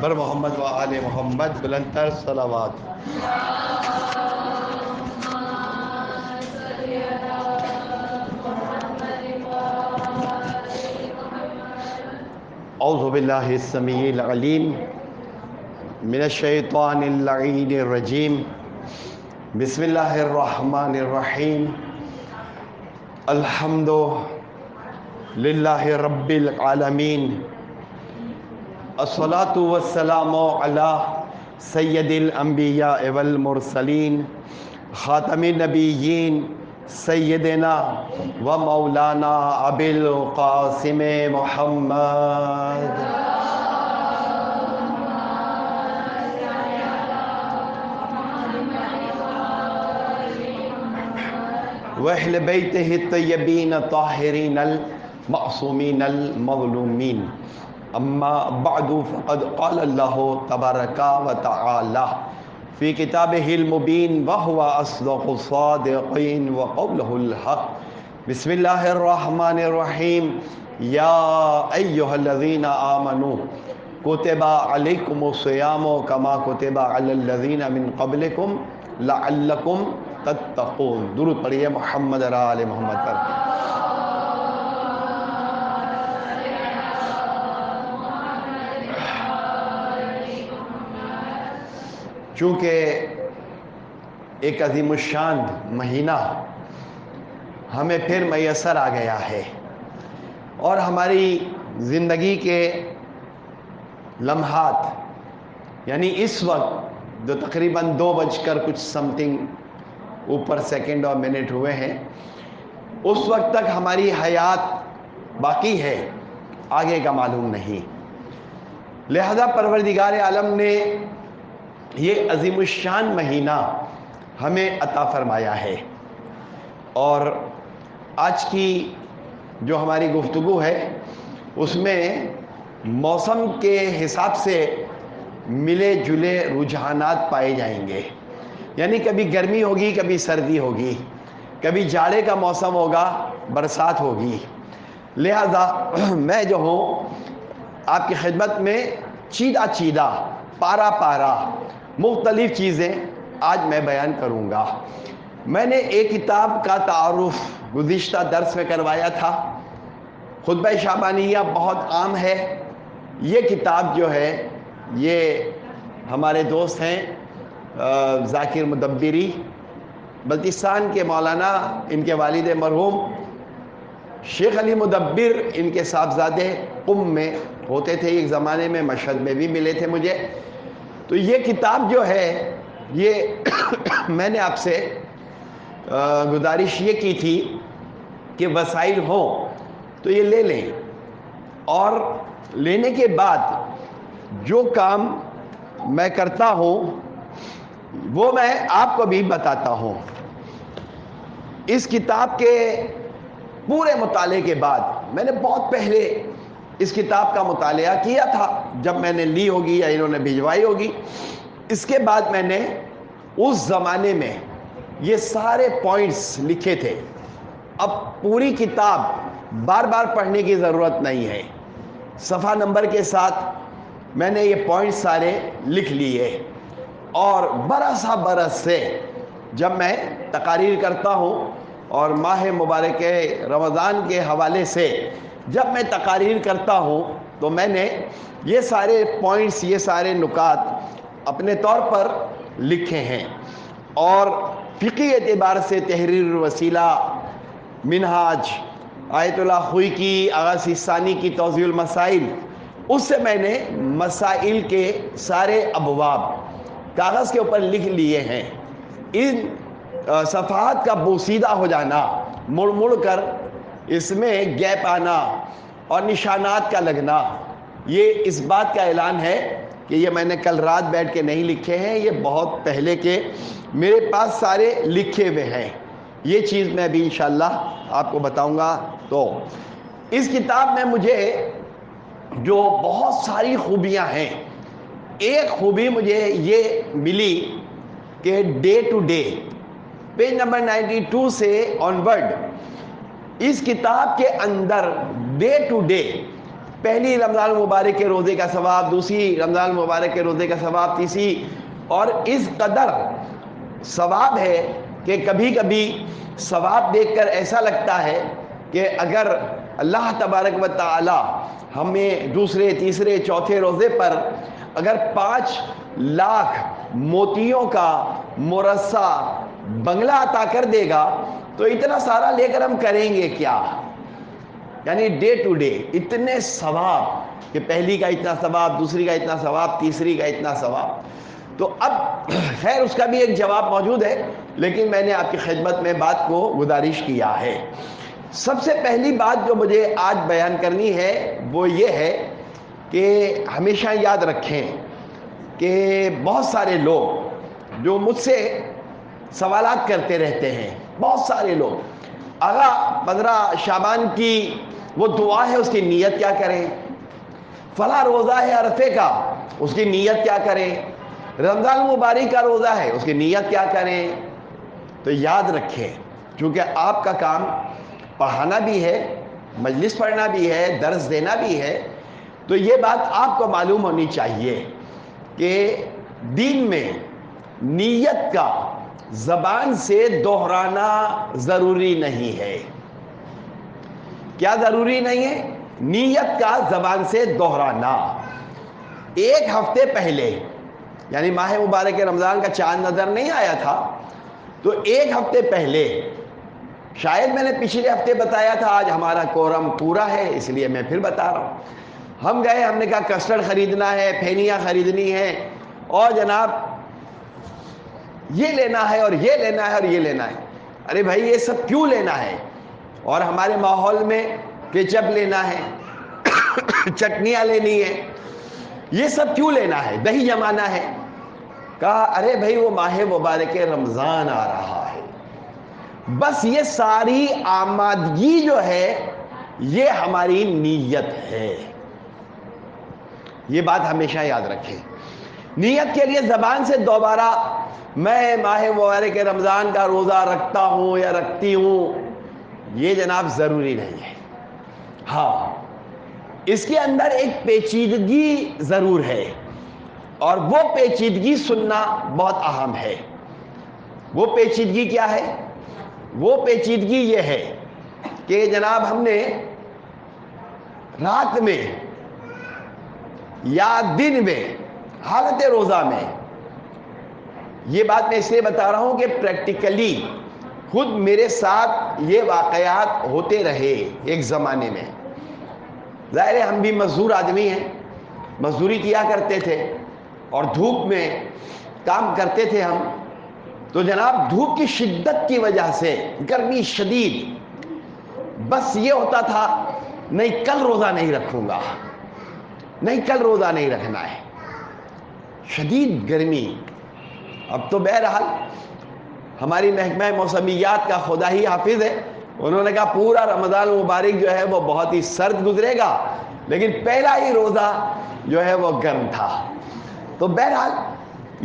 بر محمد و آل محمد بلندتر صلوات۔ اعوذ باللہ السمیع العلیم من الشیطان اللعین الرجیم، بسم اللہ الرحمن الرحیم، الحمد للہ رب العالمین، الصلاۃ والسلام علی سید الانبیاء والمرسلین، خاتم النبیین، سیدنا و مولانا ابی القاسم محمد وأہل بیتہ الطیبین الطاہرین المعصومین المظلومین، اما بعد فقد قال اللہ تبارک و تعالی فی کتابہ المبین وہو اصدق الصادقین وقولہ الحق۔ بسم اللہ الرحمن الرحیم، یا ایہا الذین آمنوا کتب علیکم الصیام کما کتب علی الذین من قبلکم لعلکم تتقون۔ درود پڑھیے محمد اور آل محمد پر۔ چونکہ ایک عظیم الشان مہینہ ہمیں پھر میسر آ گیا ہے اور ہماری زندگی کے لمحات، یعنی اس وقت جو تقریباً 2 کچھ سمتنگ اوپر سیکنڈ اور منٹ ہوئے ہیں، اس وقت تک ہماری حیات باقی ہے، آگے کا معلوم نہیں۔ لہذا پروردگار عالم نے یہ عظیم الشان مہینہ ہمیں عطا فرمایا ہے، اور آج کی جو ہماری گفتگو ہے اس میں موسم کے حساب سے ملے جلے رجحانات پائے جائیں گے، یعنی کبھی گرمی ہوگی، کبھی سردی ہوگی، کبھی جاڑے کا موسم ہوگا، برسات ہوگی۔ لہذا میں جو ہوں آپ کی خدمت میں چیدہ پارا پارا مختلف چیزیں آج میں بیان کروں گا۔ میں نے ایک کتاب کا تعارف گزشتہ درس میں کروایا تھا، خطبہ شعبانیہ بہت عام ہے۔ یہ کتاب جو ہے یہ ہمارے دوست ہیں ذاکر مدبری، بلتستان کے مولانا، ان کے والد مرحوم شیخ علی مدبر، ان کے صاحبزادے قم میں ہوتے تھے ایک زمانے میں، مشہد میں بھی ملے تھے مجھے۔ تو یہ کتاب جو ہے یہ میں نے آپ سے گزارش یہ کی تھی کہ وسائل ہوں تو یہ لے لیں، اور لینے کے بعد جو کام میں کرتا ہوں وہ میں آپ کو بھی بتاتا ہوں۔ اس کتاب کے پورے مطالعے کے بعد، میں نے بہت پہلے اس کتاب کا مطالعہ کیا تھا جب میں نے لی ہوگی یا انہوں نے بھجوائی ہوگی، اس کے بعد میں نے اس زمانے میں یہ سارے پوائنٹس لکھے تھے۔ اب پوری کتاب بار بار پڑھنے کی ضرورت نہیں ہے، صفحہ نمبر کے ساتھ میں نے یہ پوائنٹس سارے لکھ لیے، اور برس سے جب میں تقاریر کرتا ہوں اور ماہ مبارک رمضان کے حوالے سے جب میں تقاریر کرتا ہوں تو میں نے یہ سارے پوائنٹس، یہ سارے نکات اپنے طور پر لکھے ہیں، اور فقہی اعتبار سے تحریر الوسیلہ، منہاج، آیت اللہ خوئی کی، آغا سیستانی کی توضیح المسائل، اس سے میں نے مسائل کے سارے ابواب کاغذ کے اوپر لکھ لیے ہیں۔ ان صفحات کا بوسیدہ ہو جانا، مڑ مڑ کر اس میں گیپ آنا اور نشانات کا لگنا، یہ اس بات کا اعلان ہے کہ یہ میں نے کل رات بیٹھ کے نہیں لکھے ہیں، یہ بہت پہلے کے میرے پاس سارے لکھے ہوئے ہیں۔ یہ چیز میں بھی انشاءاللہ آپ کو بتاؤں گا۔ تو اس کتاب میں مجھے جو بہت ساری خوبیاں ہیں، ایک خوبی مجھے یہ ملی کہ day to day, page number 92 سے آن ورڈ، اس کتاب کے اندر ڈے ٹو ڈے پہلی رمضان المبارک کے روزے کا ثواب، دوسری رمضان المبارک کے روزے کا ثواب، تیسری، اور اس قدر ثواب ہے کہ کبھی کبھی ثواب دیکھ کر ایسا لگتا ہے کہ اگر اللہ تبارک و تعالی ہمیں دوسرے تیسرے چوتھے روزے پر اگر 5 لاکھ موتیوں کا مرصع بنگلہ عطا کر دے گا تو اتنا سارا لے کر ہم کریں گے کیا؟ یعنی ڈے ٹو ڈے اتنے ثواب کہ پہلی کا اتنا ثواب، دوسری کا اتنا ثواب، تیسری کا اتنا ثواب. تو اب خیر اس کا بھی ایک جواب موجود ہے، لیکن میں نے آپ کی خدمت میں بات کو گزارش کیا ہے. سب سے پہلی بات جو مجھے آج بیان کرنی ہے وہ یہ ہے کہ ہمیشہ یاد رکھیں کہ بہت سارے لوگ جو مجھ سے سوالات کرتے رہتے ہیں، بہت سارے لوگ، آغا 15 شعبان کی وہ دعا ہے اس کی نیت کیا کریں، فلاں روزہ ہے عرفے کا اس کی نیت کیا کریں، رمضان المبارک کا روزہ ہے اس کی نیت کیا کریں. تو یاد رکھیں چونکہ آپ کا کام پڑھانا بھی ہے، مجلس پڑھنا بھی ہے، درس دینا بھی ہے، تو یہ بات آپ کو معلوم ہونی چاہیے کہ دین میں نیت کا زبان سے دہرانا ضروری نہیں ہے. کیا ضروری نہیں ہے؟ نیت کا زبان سے دہرانا. 1 ہفتے پہلے یعنی ماہ مبارک رمضان کا چاند نظر نہیں آیا تھا تو 1 ہفتے پہلے، شاید میں نے پچھلے ہفتے بتایا تھا، آج ہمارا کورم پورا ہے اس لیے میں پھر بتا رہا ہوں. ہم گئے، ہم نے کہا کسٹرڈ خریدنا ہے، پھینیاں خریدنی ہے، اور جناب یہ لینا ہے اور یہ لینا ہے اور یہ لینا ہے. ارے بھائی یہ سب کیوں لینا ہے؟ اور ہمارے ماحول میں کیچپ لینا ہے، چٹنیاں لینی ہے، یہ سب کیوں لینا ہے؟ دہی جمانا ہے. کہا ارے بھائی وہ ماہ مبارک رمضان آ رہا ہے، بس یہ ساری آمادگی جو ہے یہ ہماری نیت ہے. یہ بات ہمیشہ یاد رکھیں. نیت کے لیے زبان سے دوبارہ میں ماہ مبارک رمضان کا روزہ رکھتا ہوں یا رکھتی ہوں، یہ جناب ضروری نہیں ہے. ہاں اس کے اندر ایک پیچیدگی ضرور ہے، اور وہ پیچیدگی سننا بہت اہم ہے. وہ پیچیدگی کیا ہے؟ وہ پیچیدگی یہ ہے کہ جناب ہم نے رات میں یا دن میں حالت روزہ میں، یہ بات میں اس لیے بتا رہا ہوں کہ پریکٹیکلی خود میرے ساتھ یہ واقعات ہوتے رہے. ایک زمانے میں ظاہر ہے ہم بھی مزدور آدمی ہیں، مزدوری کیا کرتے تھے اور دھوپ میں کام کرتے تھے ہم. تو جناب دھوپ کی شدت کی وجہ سے، گرمی شدید، بس یہ ہوتا تھا نہیں کل روزہ نہیں رکھوں گا، نہیں کل روزہ نہیں رکھنا ہے، شدید گرمی. اب تو بہرحال ہماری محکمہ موسمیات کا خدا ہی حافظ ہے، انہوں نے کہا پورا رمضان المبارک جو ہے وہ بہت ہی سرد گزرے گا، لیکن پہلا ہی روزہ جو ہے وہ گرم تھا. تو بہرحال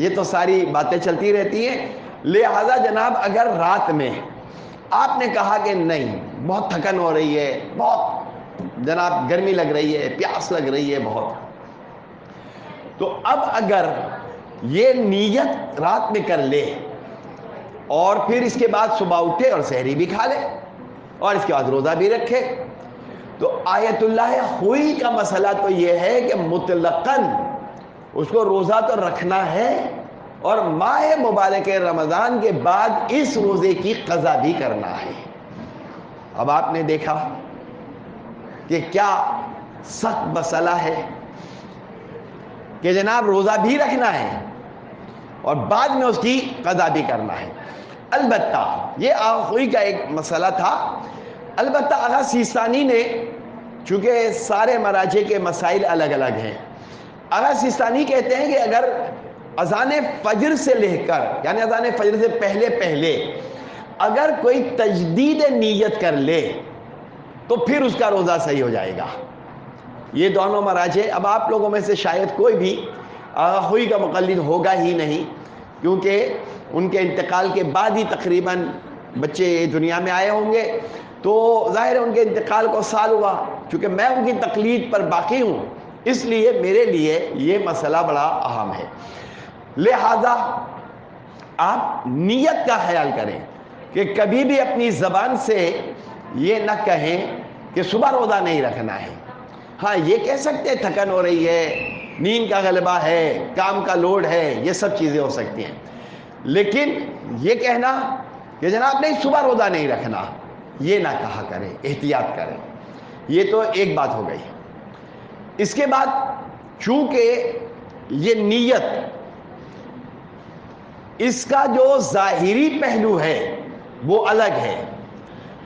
یہ تو ساری باتیں چلتی رہتی ہیں. لہذا جناب اگر رات میں آپ نے کہا کہ نہیں بہت تھکن ہو رہی ہے، بہت جناب گرمی لگ رہی ہے، پیاس لگ رہی ہے بہت، تو اب اگر یہ نیت رات میں کر لے اور پھر اس کے بعد صبح اٹھے اور سحری بھی کھا لے اور اس کے بعد روزہ بھی رکھے، تو آیت اللہ خوئی کا مسئلہ تو یہ ہے کہ مطلقاً اس کو روزہ تو رکھنا ہے اور ماہ مبارک رمضان کے بعد اس روزے کی قضا بھی کرنا ہے. اب آپ نے دیکھا کہ کیا سخت مسئلہ ہے کہ جناب روزہ بھی رکھنا ہے اور بعد میں اس کی قضا بھی کرنا ہے. البتہ یہ آخوئی کا ایک مسئلہ تھا. البتہ آغا سیستانی نے، چونکہ سارے مراجع کے مسائل الگ الگ ہیں، آغا سیستانی کہتے ہیں کہ اگر اذان فجر سے لے کر، یعنی اذان فجر سے پہلے پہلے اگر کوئی تجدید نیت کر لے تو پھر اس کا روزہ صحیح ہو جائے گا. یہ دونوں مراجع، اب آپ لوگوں میں سے شاید کوئی بھی آخوئی کا مقلد ہوگا ہی نہیں، کیونکہ ان کے انتقال کے بعد ہی تقریباً بچے دنیا میں آئے ہوں گے، تو ظاہر ہے ان کے انتقال کو سال ہوا، چونکہ میں ان کی تقلید پر باقی ہوں، اس لیے میرے لیے یہ مسئلہ بڑا اہم ہے۔ لہذا آپ نیت کا خیال کریں کہ کبھی بھی اپنی زبان سے یہ نہ کہیں کہ صبح روزہ نہیں رکھنا ہے۔ ہاں یہ کہہ سکتے ہیں تھکن ہو رہی ہے، نیند کا غلبہ ہے، کام کا لوڈ ہے، یہ سب چیزیں ہو سکتی ہیں، لیکن یہ کہنا کہ جناب نہیں صبح روزہ نہیں رکھنا، یہ نہ کہا کریں، احتیاط کریں۔ یہ تو ایک بات ہو گئی۔ اس کے بعد چونکہ یہ نیت، اس کا جو ظاہری پہلو ہے وہ الگ ہے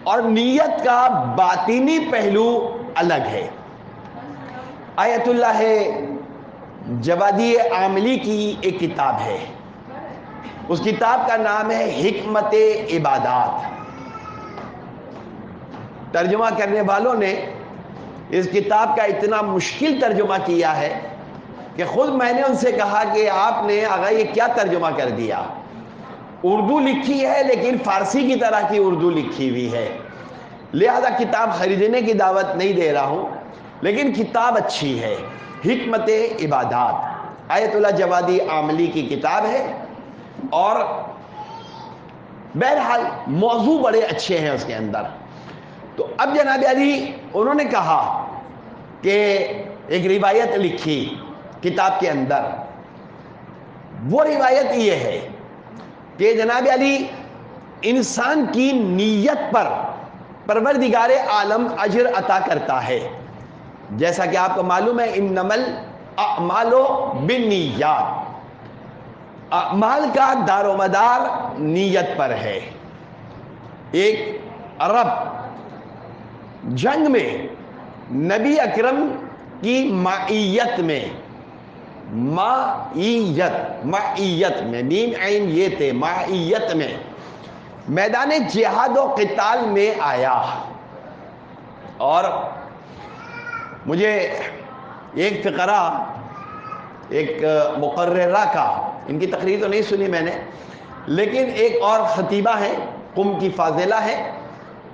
اور نیت کا باطنی پہلو الگ ہے۔ آیت اللہ جوادی عاملی کی ایک کتاب ہے، اس کتاب کا نام ہے حکمت عبادات۔ ترجمہ کرنے والوں نے اس کتاب کا اتنا مشکل ترجمہ کیا ہے کہ خود میں نے ان سے کہا کہ آپ نے آگا یہ کیا ترجمہ کر دیا؟ اردو لکھی ہے لیکن فارسی کی طرح کی اردو لکھی ہوئی ہے، لہذا کتاب خریدنے کی دعوت نہیں دے رہا ہوں، لیکن کتاب اچھی ہے، حکمت عبادات، آیت اللہ جوادی عاملی کی کتاب ہے، اور بہرحال موضوع بڑے اچھے ہیں اس کے اندر۔ تو اب جناب علی انہوں نے کہا کہ ایک روایت لکھی کتاب کے اندر، وہ روایت یہ ہے کہ جناب علی انسان کی نیت پر پروردگار عالم اجر عطا کرتا ہے، جیسا کہ آپ کو معلوم ہے انما الاعمال بالنیات، اعمال کا دار و مدار نیت پر ہے۔ ایک عرب جنگ میں نبی اکرم کی معیت میں، معیت میں میم عین یہ تھے، معیت میں میدان جہاد و قتال میں آیا، اور مجھے ایک فقرہ ایک مقررہ کا، ان کی تقریر تو نہیں سنی میں نے، لیکن ایک اور خطیبہ ہے، قم کی فاضلہ ہے،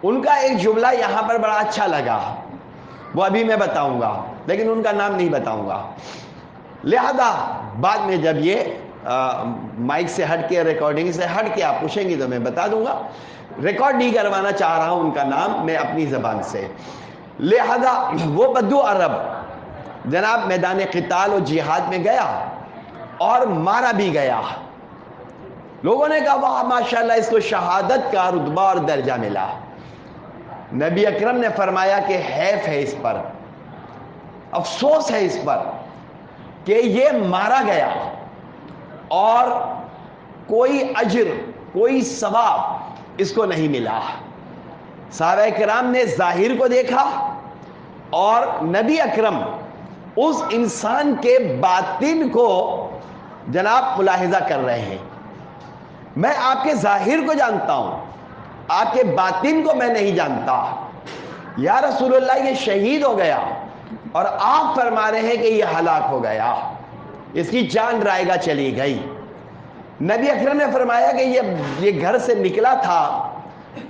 ان کا ایک جملہ یہاں پر بڑا اچھا لگا، وہ ابھی میں بتاؤں گا لیکن ان کا نام نہیں بتاؤں گا، لہذا بعد میں جب یہ مائک سے ہٹ کے، ریکارڈنگ سے ہٹ کے آپ پوچھیں گی تو میں بتا دوں گا، ریکارڈ نہیں کروانا چاہ رہا ہوں ان کا نام میں اپنی زبان سے۔ لہذا وہ بدو عرب جناب میدان قتال و جہاد میں گیا اور مارا بھی گیا، لوگوں نے کہا واہ ماشاءاللہ اس کو شہادت کا رتبہ اور درجہ ملا۔ نبی اکرم نے فرمایا کہ حیف ہے اس پر، افسوس ہے اس پر کہ یہ مارا گیا اور کوئی اجر، کوئی ثواب اس کو نہیں ملا۔ صحابہ کرام نے ظاہر کو دیکھا اور نبی اکرم اس انسان کے باطن کو جناب ملاحظہ کر رہے ہیں۔ میں آپ کے ظاہر کو جانتا ہوں، آپ کے باطن کو میں نہیں جانتا۔ یا رسول اللہ یہ شہید ہو گیا اور آپ فرما رہے ہیں کہ یہ ہلاک ہو گیا، اس کی جان رائگاں چلی گئی۔ نبی اکرم نے فرمایا کہ یہ گھر سے نکلا تھا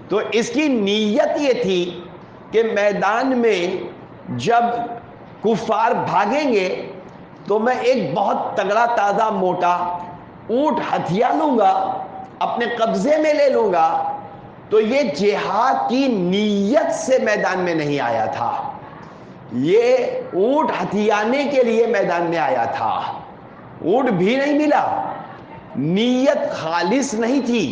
تو اس کی نیت یہ تھی کہ میدان میں جب کفار بھاگیں گے تو میں ایک بہت تگڑا تازہ موٹا اونٹ ہتھیا لوں گا، اپنے قبضے میں لے لوں گا۔ تو یہ جہاد کی نیت سے میدان میں نہیں آیا تھا، یہ اونٹ ہتھیانے کے لیے میدان میں آیا تھا، اونٹ بھی نہیں ملا، نیت خالص نہیں تھی،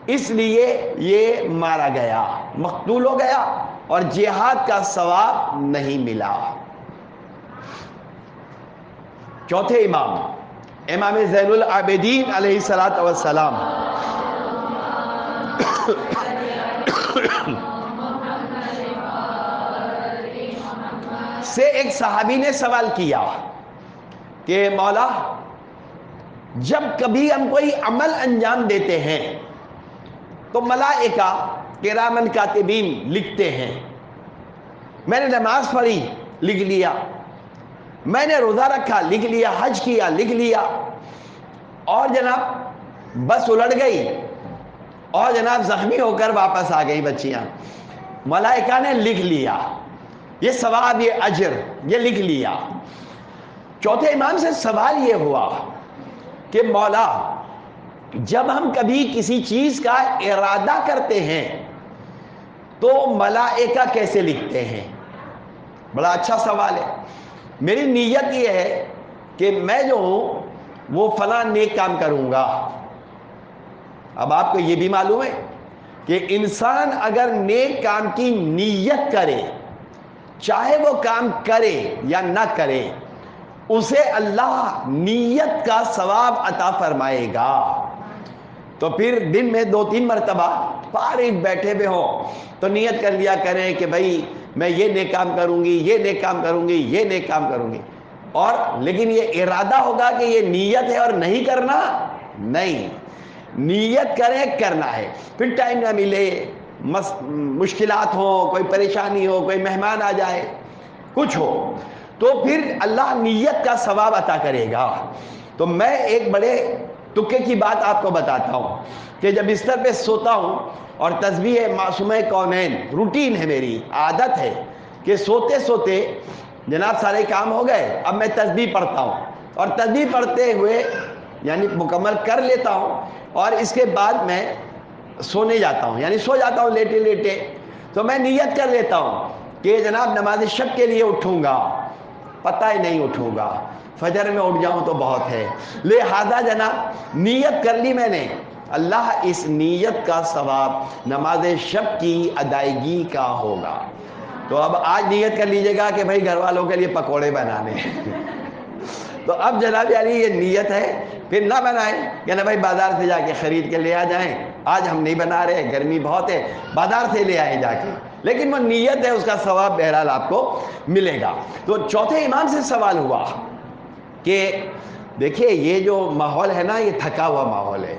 اس لیے یہ مارا گیا، مقتول ہو گیا اور جہاد کا ثواب نہیں ملا۔ چوتھے امام، امام زین العابدین علیہ السلام سے ایک صحابی نے سوال کیا کہ مولا جب کبھی ہم کوئی عمل انجام دیتے ہیں تو ملائکہ کرامن کاتبین لکھتے ہیں، میں نے نماز پڑھی لکھ لیا، میں نے روزہ رکھا لکھ لیا، حج کیا لکھ لیا، اور جناب بس الٹ گئی اور جناب زخمی ہو کر واپس آ گئی بچیاں، ملائکہ نے لکھ لیا، یہ ثواب، یہ اجر، یہ لکھ لیا۔ چوتھے امام سے سوال یہ ہوا کہ مولا جب ہم کبھی کسی چیز کا ارادہ کرتے ہیں تو ملائکہ کیسے لکھتے ہیں؟ بڑا اچھا سوال ہے۔ میری نیت یہ ہے کہ میں جو ہوں وہ فلاں نیک کام کروں گا۔ اب آپ کو یہ بھی معلوم ہے کہ انسان اگر نیک کام کی نیت کرے، چاہے وہ کام کرے یا نہ کرے، اسے اللہ نیت کا ثواب عطا فرمائے گا۔ تو پھر دن میں 2-3 مرتبہ فارغ بیٹھے ہوئے ہوں تو نیت کر لیا کریں کہ بھائی میں یہ نیک کام کروں گی، یہ نیک کام کروں گی، یہ نیک کام کروں گی، اور لیکن یہ ارادہ ہوگا کہ یہ نیت ہے اور نہیں کرنا، نہیں، نیت کریں کرنا ہے۔ پھر ٹائم نہ ملے، مشکلات ہوں، کوئی پریشانی ہو، کوئی مہمان آ جائے، کچھ ہو، تو پھر اللہ نیت کا ثواب عطا کرے گا۔ تو میں ایک بڑے تکے کی بات آپ کو بتاتا ہوں کہ جب بستر پہ سوتا ہوں اور تسبیح معصومہ کونین روٹین ہے، میری عادت ہے کہ سوتے سوتے جناب سارے کام ہو گئے، اب میں تسبیح پڑھتا ہوں، اور تسبیح پڑھتے ہوئے یعنی مکمل کر لیتا ہوں، اور اس کے بعد میں سونے جاتا ہوں، یعنی سو جاتا ہوں لیٹے لیٹے۔ تو میں نیت کر لیتا ہوں کہ جناب نماز شب کے لیے اٹھوں گا، پتہ ہی نہیں اٹھوں گا، فجر میں اٹھ جاؤں تو بہت ہے، لہذا جناب نیت کر لی میں نے، اللہ اس نیت کا ثواب نماز شب کی ادائیگی کا ہوگا۔ تو اب آج نیت کر لیجئے گا کہ بھائی گھر والوں کے لیے پکوڑے بنانے تو اب جناب یعنی یہ نیت ہے، پھر نہ بنائیں کہ نہ بھائی بازار سے جا کے خرید کے لے آ جائیں، آج ہم نہیں بنا رہے، گرمی بہت ہے، بازار سے لے آئیں جا کے، لیکن وہ نیت ہے، اس کا ثواب بہرحال آپ کو ملے گا۔ تو چوتھے امام سے سوال ہوا کہ دیکھیے یہ جو ماحول ہے نا، یہ تھکا ہوا ماحول ہے،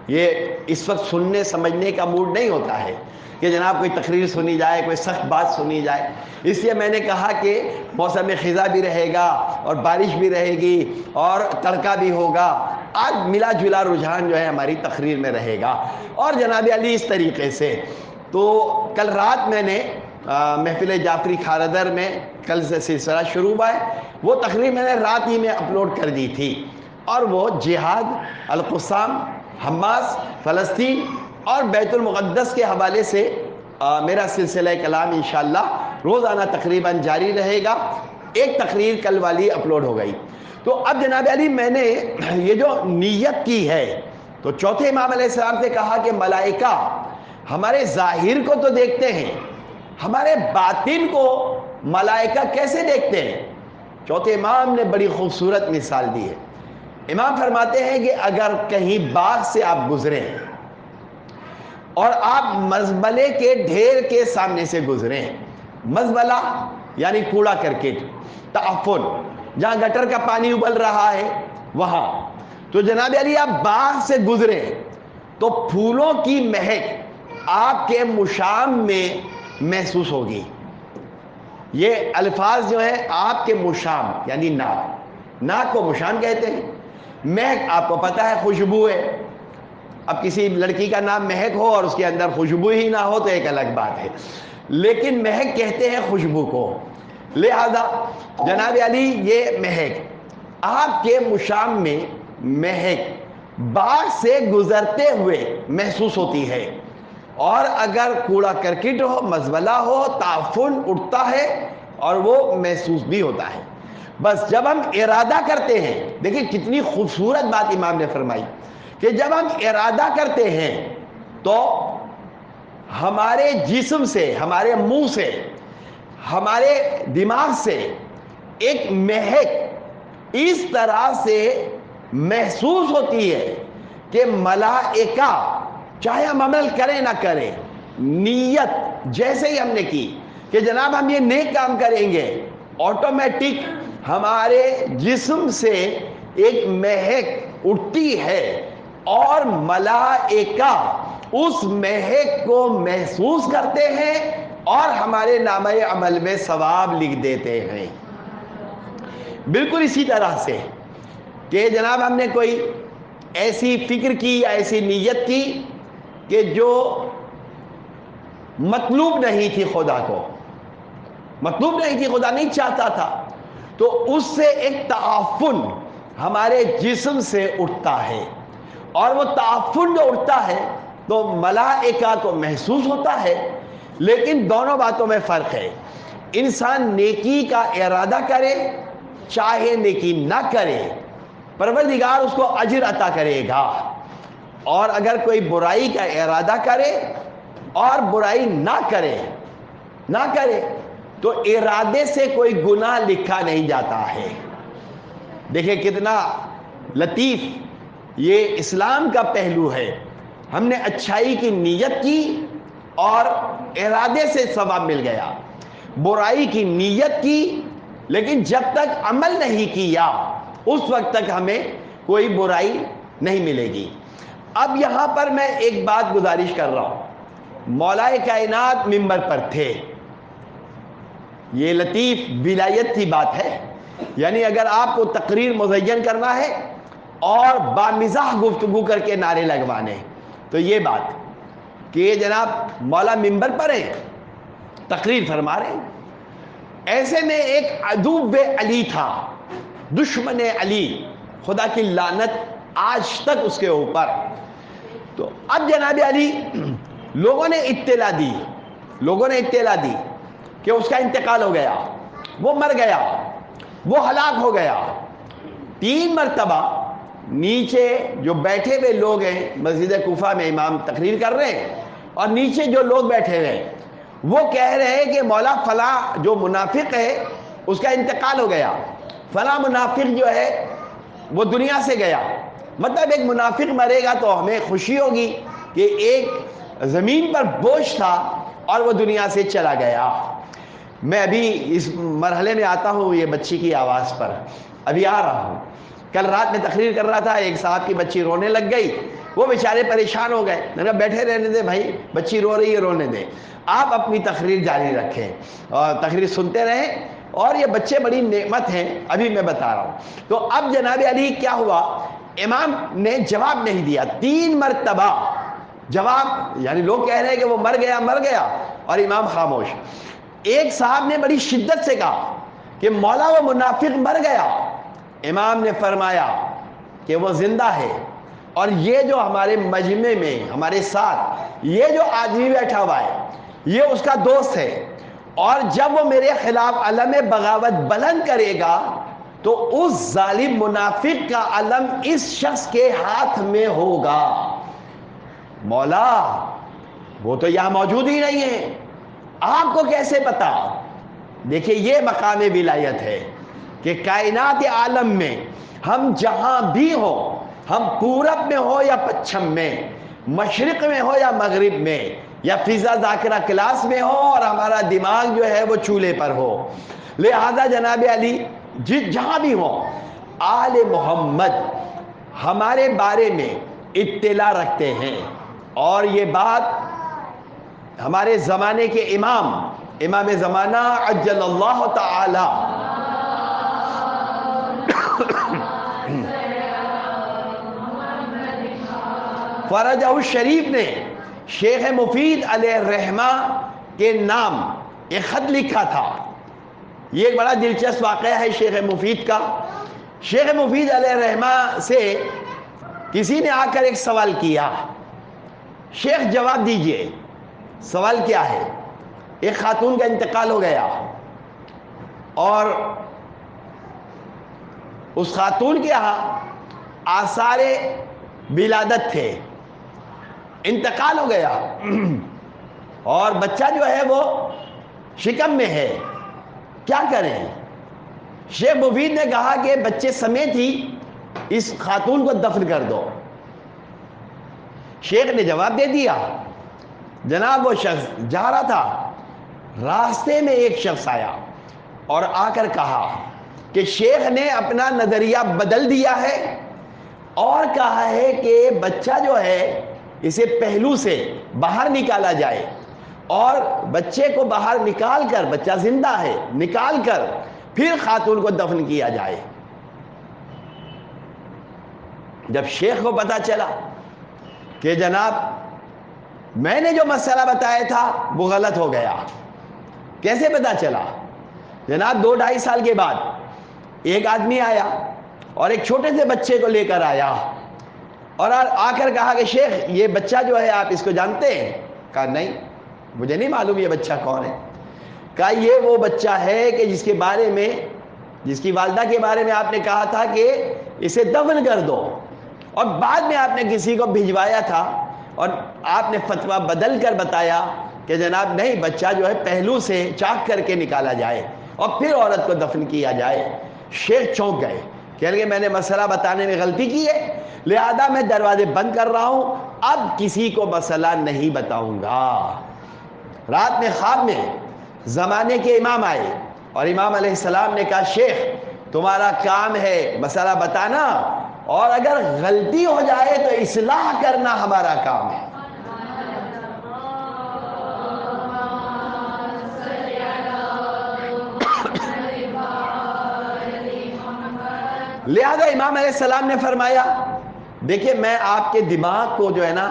یہ اس وقت سننے سمجھنے کا موڈ نہیں ہوتا ہے کہ جناب کوئی تقریر سنی جائے، کوئی سخت بات سنی جائے، اس لیے میں نے کہا کہ موسم خزاں بھی رہے گا اور بارش بھی رہے گی اور تڑکا بھی ہوگا، آج ملا جلا رجحان جو ہے ہماری تقریر میں رہے گا۔ اور جناب علی اس طریقے سے تو کل رات میں نے محفل جعفری کھارادر میں کل سے سلسلہ شروع ہوا ہے، وہ تقریر میں نے رات ہی میں اپلوڈ کر دی تھی، اور وہ جہاد، القصام، حماس، فلسطین اور بیت المقدس کے حوالے سے میرا سلسلہ کلام انشاءاللہ روزانہ تقریباً جاری رہے گا۔ ایک تقریر کل والی اپلوڈ ہو گئی۔ تو اب جناب علی میں نے یہ جو نیت کی ہے، تو چوتھے امام علیہ السلام سے کہا کہ ملائکہ ہمارے ظاہر کو تو دیکھتے ہیں، ہمارے باطن کو ملائکہ کیسے دیکھتے ہیں؟ چوتھے امام نے بڑی خوبصورت مثال دی ہے۔ امام فرماتے ہیں کہ اگر کہیں باغ سے آپ گزریں اور آپ مزبلے کے ڈھیر کے سامنے سے گزریں، مزبلہ یعنی کوڑا کرکٹ، تعفن، جہاں گٹر کا پانی ابل رہا ہے وہاں، تو جناب علی آپ باغ سے گزریں تو پھولوں کی مہک آپ کے مشام میں محسوس ہوگی۔ یہ الفاظ جو ہے آپ کے مشام یعنی ناک کو مشام کہتے ہیں۔ مہک آپ کو پتہ ہے خوشبو ہے، اب کسی لڑکی کا نام مہک ہو اور اس کے اندر خوشبو ہی نہ ہو تو ایک الگ بات ہے، لیکن مہک کہتے ہیں خوشبو کو، لہذا جناب علی یہ مہک آپ کے مشام میں مہک باغ سے گزرتے ہوئے محسوس ہوتی ہے، اور اگر کوڑا کرکٹ ہو، مزبلہ ہو، تعفن اٹھتا ہے اور وہ محسوس بھی ہوتا ہے۔ بس جب ہم ارادہ کرتے ہیں، دیکھیں کتنی خوبصورت بات امام نے فرمائی کہ جب ہم ارادہ کرتے ہیں تو ہمارے جسم سے، ہمارے منہ سے، ہمارے دماغ سے ایک مہک اس طرح سے محسوس ہوتی ہے کہ ملائکہ چاہے ہم عمل کریں نہ کریں، نیت جیسے ہی ہم نے کی کہ جناب ہم یہ نیک کام کریں گے، آٹومیٹک ہمارے جسم سے ایک مہک اٹھتی ہے اور ملائکہ اس مہک کو محسوس کرتے ہیں اور ہمارے نامہ عمل میں ثواب لکھ دیتے ہیں۔ بالکل اسی طرح سے کہ جناب ہم نے کوئی ایسی فکر کی یا ایسی نیت کی کہ جو مطلوب نہیں تھی خدا کو، مطلوب نہیں تھی، خدا نہیں چاہتا تھا، تو اس سے ایک تعفن ہمارے جسم سے اٹھتا ہے، اور وہ تعفن جو اٹھتا ہے تو ملائکہ کو محسوس ہوتا ہے، لیکن دونوں باتوں میں فرق ہے۔ انسان نیکی کا ارادہ کرے چاہے نیکی نہ کرے، پروردگار اس کو اجر عطا کرے گا، اور اگر کوئی برائی کا ارادہ کرے اور برائی نہ کرے تو ارادے سے کوئی گناہ لکھا نہیں جاتا ہے۔ دیکھیں کتنا لطیف یہ اسلام کا پہلو ہے۔ ہم نے اچھائی کی نیت کی اور ارادے سے ثواب مل گیا، برائی کی نیت کی لیکن جب تک عمل نہیں کیا اس وقت تک ہمیں کوئی برائی نہیں ملے گی۔ اب یہاں پر میں ایک بات گزارش کر رہا ہوں، مولا کائنات منبر پر تھے، یہ لطیف ولایت کی بات ہے، یعنی اگر آپ کو تقریر مزین کرنا ہے اور بامزاح گفتگو کر کے نعرے لگوانے تو یہ بات کہ یہ جناب مولا منبر پر ہیں، تقریر فرما رہے ہیں۔ ایسے میں ایک عدو علی تھا، دشمن علی، خدا کی لعنت آج تک اس کے اوپر۔ تو اب جناب علی لوگوں نے اطلاع دی کہ اس کا انتقال ہو گیا، وہ مر گیا، وہ ہلاک ہو گیا۔ 3 مرتبہ نیچے جو بیٹھے ہوئے لوگ ہیں، مسجد کوفہ میں امام تقریر کر رہے ہیں اور نیچے جو لوگ بیٹھے ہوئے ہیں وہ کہہ رہے ہیں کہ مولا فلاں جو منافق ہے اس کا انتقال ہو گیا، فلاں منافق جو ہے وہ دنیا سے گیا۔ مطلب ایک منافق مرے گا تو ہمیں خوشی ہوگی کہ ایک زمین پر بوجھ تھا اور وہ دنیا سے چلا گیا۔ میں ابھی اس مرحلے میں آتا ہوں یہ بچی کی آواز پر، ابھی آ رہا ہوں۔ کل رات میں تقریر کر رہا تھا، ایک صاحب کی بچی رونے لگ گئی، وہ بیچارے پریشان ہو گئے، میں نے کہا بیٹھے رہنے دیں بھائی، بچی رو رہی ہے رونے دیں، آپ اپنی تقریر جاری رکھیں اور تقریر سنتے رہیں، اور یہ بچے بڑی نعمت ہیں، ابھی میں بتا رہا ہوں۔ تو اب جناب علی کیا ہوا، امام نے جواب نہیں دیا، 3 مرتبہ جواب، یعنی لوگ کہہ رہے ہیں کہ وہ مر گیا اور امام خاموش۔ ایک صاحب نے بڑی شدت سے کہا کہ مولا وہ منافق مر گیا، امام نے فرمایا کہ وہ زندہ ہے، اور یہ جو ہمارے مجمع میں ہمارے ساتھ یہ جو آدمی بیٹھا ہوا ہے یہ اس کا دوست ہے، اور جب وہ میرے خلاف علم بغاوت بلند کرے گا تو اس ظالم منافق کا علم اس شخص کے ہاتھ میں ہوگا۔ مولا وہ تو یہاں موجود ہی نہیں ہے، آپ کو کیسے پتا؟ دیکھیں یہ مقام ولایت ہے کہ کائنات عالم میں ہم جہاں بھی ہوں، ہم پورب میں ہو یا پچھم میں، مشرق میں ہو یا مغرب میں، یا فضا ذاکرہ کلاس میں ہو اور ہمارا دماغ جو ہے وہ چولہے پر ہو، لہذا جناب علی جہاں بھی ہو، آل محمد ہمارے بارے میں اطلاع رکھتے ہیں، اور یہ بات ہمارے زمانے کے امام زمانہ عجل اللہ تعالی فرجہ الشریف نے شیخ مفید علیہ الرحمہ کے نام ایک خط لکھا تھا۔ یہ ایک بڑا دلچسپ واقعہ ہے شیخ مفید کا۔ شیخ مفید علیہ الرحمہ سے کسی نے آ کر ایک سوال کیا، شیخ جواب دیجئے، سوال کیا ہے؟ ایک خاتون کا انتقال ہو گیا اور اس خاتون کے یہاں آثار ولادت تھے، انتقال ہو گیا اور بچہ جو ہے وہ شکم میں ہے، کیا کریں؟ شیخ مفید نے کہا کہ بچے سمیت ہی اس خاتون کو دفن کر دو۔ شیخ نے جواب دے دیا، جناب وہ شخص جا رہا تھا، راستے میں ایک شخص آیا اور آ کر کہا کہ شیخ نے اپنا نظریہ بدل دیا ہے اور کہا ہے کہ بچہ جو ہے اسے پہلو سے باہر نکالا جائے، اور بچے کو باہر نکال کر، بچہ زندہ ہے، نکال کر پھر خاتون کو دفن کیا جائے۔ جب شیخ کو پتا چلا کہ جناب میں نے جو مسئلہ بتایا تھا وہ غلط ہو گیا، کیسے پتا چلا؟ جناب 2-2.5 سال کے بعد ایک آدمی آیا اور ایک چھوٹے سے بچے کو لے کر آیا اور آ کر کہا کہ شیخ یہ بچہ جو ہے آپ اس کو جانتے ہیں؟ کہا نہیں مجھے نہیں معلوم یہ بچہ کون ہے. کہا یہ وہ بچہ ہے کہ جس کے بارے میں، جس کی والدہ کے بارے میں آپ نے کہا تھا کہ اسے دفن کر دو، اور بعد میں آپ نے کسی کو بھجوایا تھا اور آپ نے فتویٰ بدل کر بتایا کہ جناب نہیں، بچہ جو ہے پہلو سے چاک کر کے نکالا جائے اور پھر عورت کو دفن کیا جائے. شیخ چونک گئے، کہنے لگے میں نے مسئلہ بتانے میں غلطی کی ہے، لہذا میں دروازے بند کر رہا ہوں، اب کسی کو مسئلہ نہیں بتاؤں گا. رات میں خواب میں زمانے کے امام آئے اور امام علیہ السلام نے کہا شیخ تمہارا کام ہے مسئلہ بتانا، اور اگر غلطی ہو جائے تو اصلاح کرنا ہمارا کام ہے. لہذا امام علیہ السلام نے فرمایا دیکھیں میں آپ کے دماغ کو جو ہے نا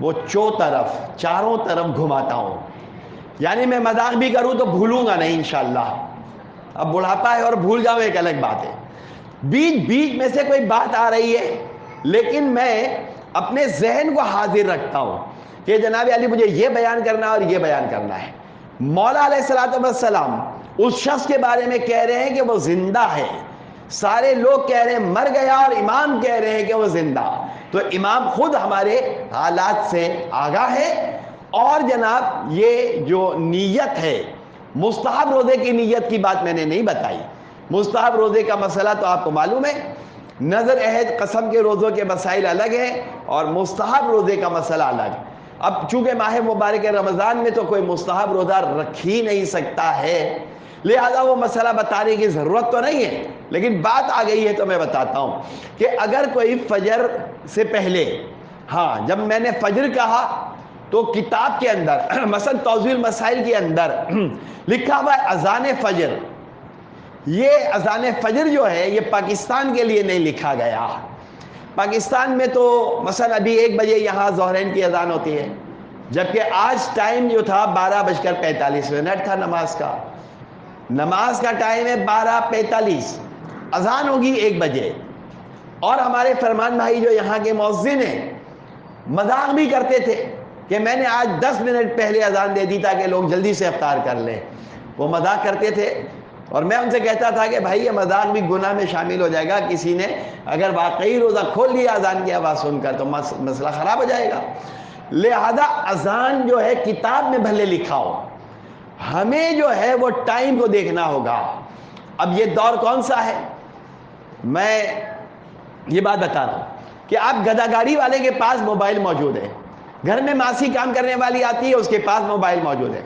وہ چاروں طرف گھماتا ہوں، یعنی میں مذاق بھی کروں تو بھولوں گا نہیں انشاءاللہ. اب بڑھاپا ہے اور بھول جاؤں ایک الگ بات ہے، بیچ میں سے کوئی بات آ رہی ہے لیکن میں اپنے ذہن کو حاضر رکھتا ہوں کہ جناب علی مجھے یہ بیان کرنا اور یہ بیان کرنا ہے. مولا علیہ السلام اس شخص کے بارے میں کہہ رہے ہیں کہ وہ زندہ ہے، سارے لوگ کہہ رہے ہیں مر گیا اور امام کہہ رہے ہیں کہ وہ زندہ. تو امام خود ہمارے حالات سے آگاہ ہے. اور جناب یہ جو نیت ہے، مستحب روزے کی نیت کی بات میں نے نہیں بتائی. مستحب روزے کا مسئلہ تو آپ کو معلوم ہے، نظر عہد قسم کے روزوں کے مسائل الگ ہیں اور مستحب روزے کا مسئلہ الگ. اب چونکہ ماہ مبارک رمضان میں تو کوئی مستحب روزہ رکھ ہی نہیں سکتا ہے، لہذا وہ مسئلہ بتانے کی ضرورت تو نہیں ہے، لیکن بات آ گئی ہے تو میں بتاتا ہوں کہ اگر کوئی فجر سے پہلے، ہاں جب میں نے فجر کہا تو کتاب کے اندر مثلا توضیح المسائل کے اندر لکھا ہوا ہے اذان فجر. یہ اذان فجر جو ہے یہ پاکستان کے لیے نہیں لکھا گیا. پاکستان میں تو مثلا ابھی 1 بجے یہاں ظہرین کی اذان ہوتی ہے، جبکہ آج ٹائم جو تھا 12:45 تھا نماز کا. نماز کا ٹائم ہے 12:45، اذان ہوگی 1 بجے. اور ہمارے فرمان بھائی جو یہاں کے مؤذن ہیں مذاق بھی کرتے تھے کہ میں نے آج 10 منٹ پہلے اذان دے دی تاکہ لوگ جلدی سے افطار کر لیں. وہ مذاق کرتے تھے اور میں ان سے کہتا تھا کہ بھائی یہ مذاق بھی گناہ میں شامل ہو جائے گا، کسی نے اگر واقعی روزہ کھول لیا اذان کی آواز سن کر تو مسئلہ خراب ہو جائے گا. لہذا اذان جو ہے کتاب میں بھلے لکھا ہو، ہمیں جو ہے وہ ٹائم کو دیکھنا ہوگا. اب یہ دور کون سا ہے؟ میں یہ بات بتا رہا ہوں کہ آپ گدا گاڑی والے کے پاس موبائل موجود ہے، گھر میں ماسی کام کرنے والی آتی ہے اس کے پاس موبائل موجود ہے،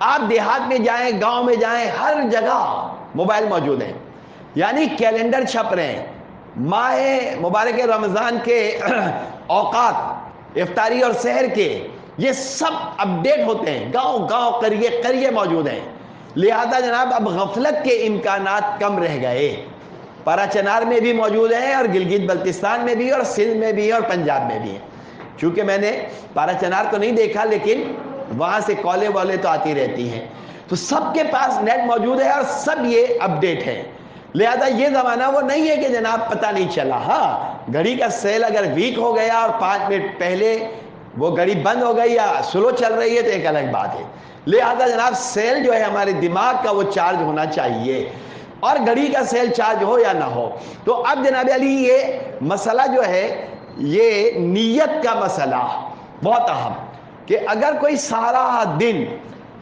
آپ دیہات میں جائیں گاؤں میں جائیں ہر جگہ موبائل موجود ہے. یعنی کیلنڈر چھپ رہے ہیں، ماہ مبارک رمضان کے اوقات افطاری اور سحر کے یہ سب اپڈیٹ ہوتے ہیں، گاؤں گاؤں قریے قریے موجود ہیں. لہذا جناب اب غفلت کے امکانات کم رہ گئے. پارا چنار میں بھی موجود ہیں اور گلگت بلتستان میں بھی اور سندھ میں بھی اور پنجاب میں بھی. چونکہ میں نے پارا چنار تو نہیں دیکھا لیکن وہاں سے کالیں والے تو آتی رہتی ہیں، تو سب کے پاس نیٹ موجود ہے اور سب یہ اپڈیٹ ہے. لہذا یہ زمانہ وہ نہیں ہے کہ جناب پتہ نہیں چلا. ہاں گھڑی کا سیل اگر ویک ہو گیا اور 5 منٹ پہلے وہ گھڑی بند ہو گئی یا سلو چل رہی ہے تو ایک الگ بات ہے. لہذا جناب سیل جو ہے ہمارے دماغ کا وہ چارج ہونا چاہیے، اور گھڑی کا سیل چارج ہو یا نہ ہو. تو اب جناب علی یہ مسئلہ جو ہے یہ نیت کا مسئلہ بہت اہم، کہ اگر کوئی سارا دن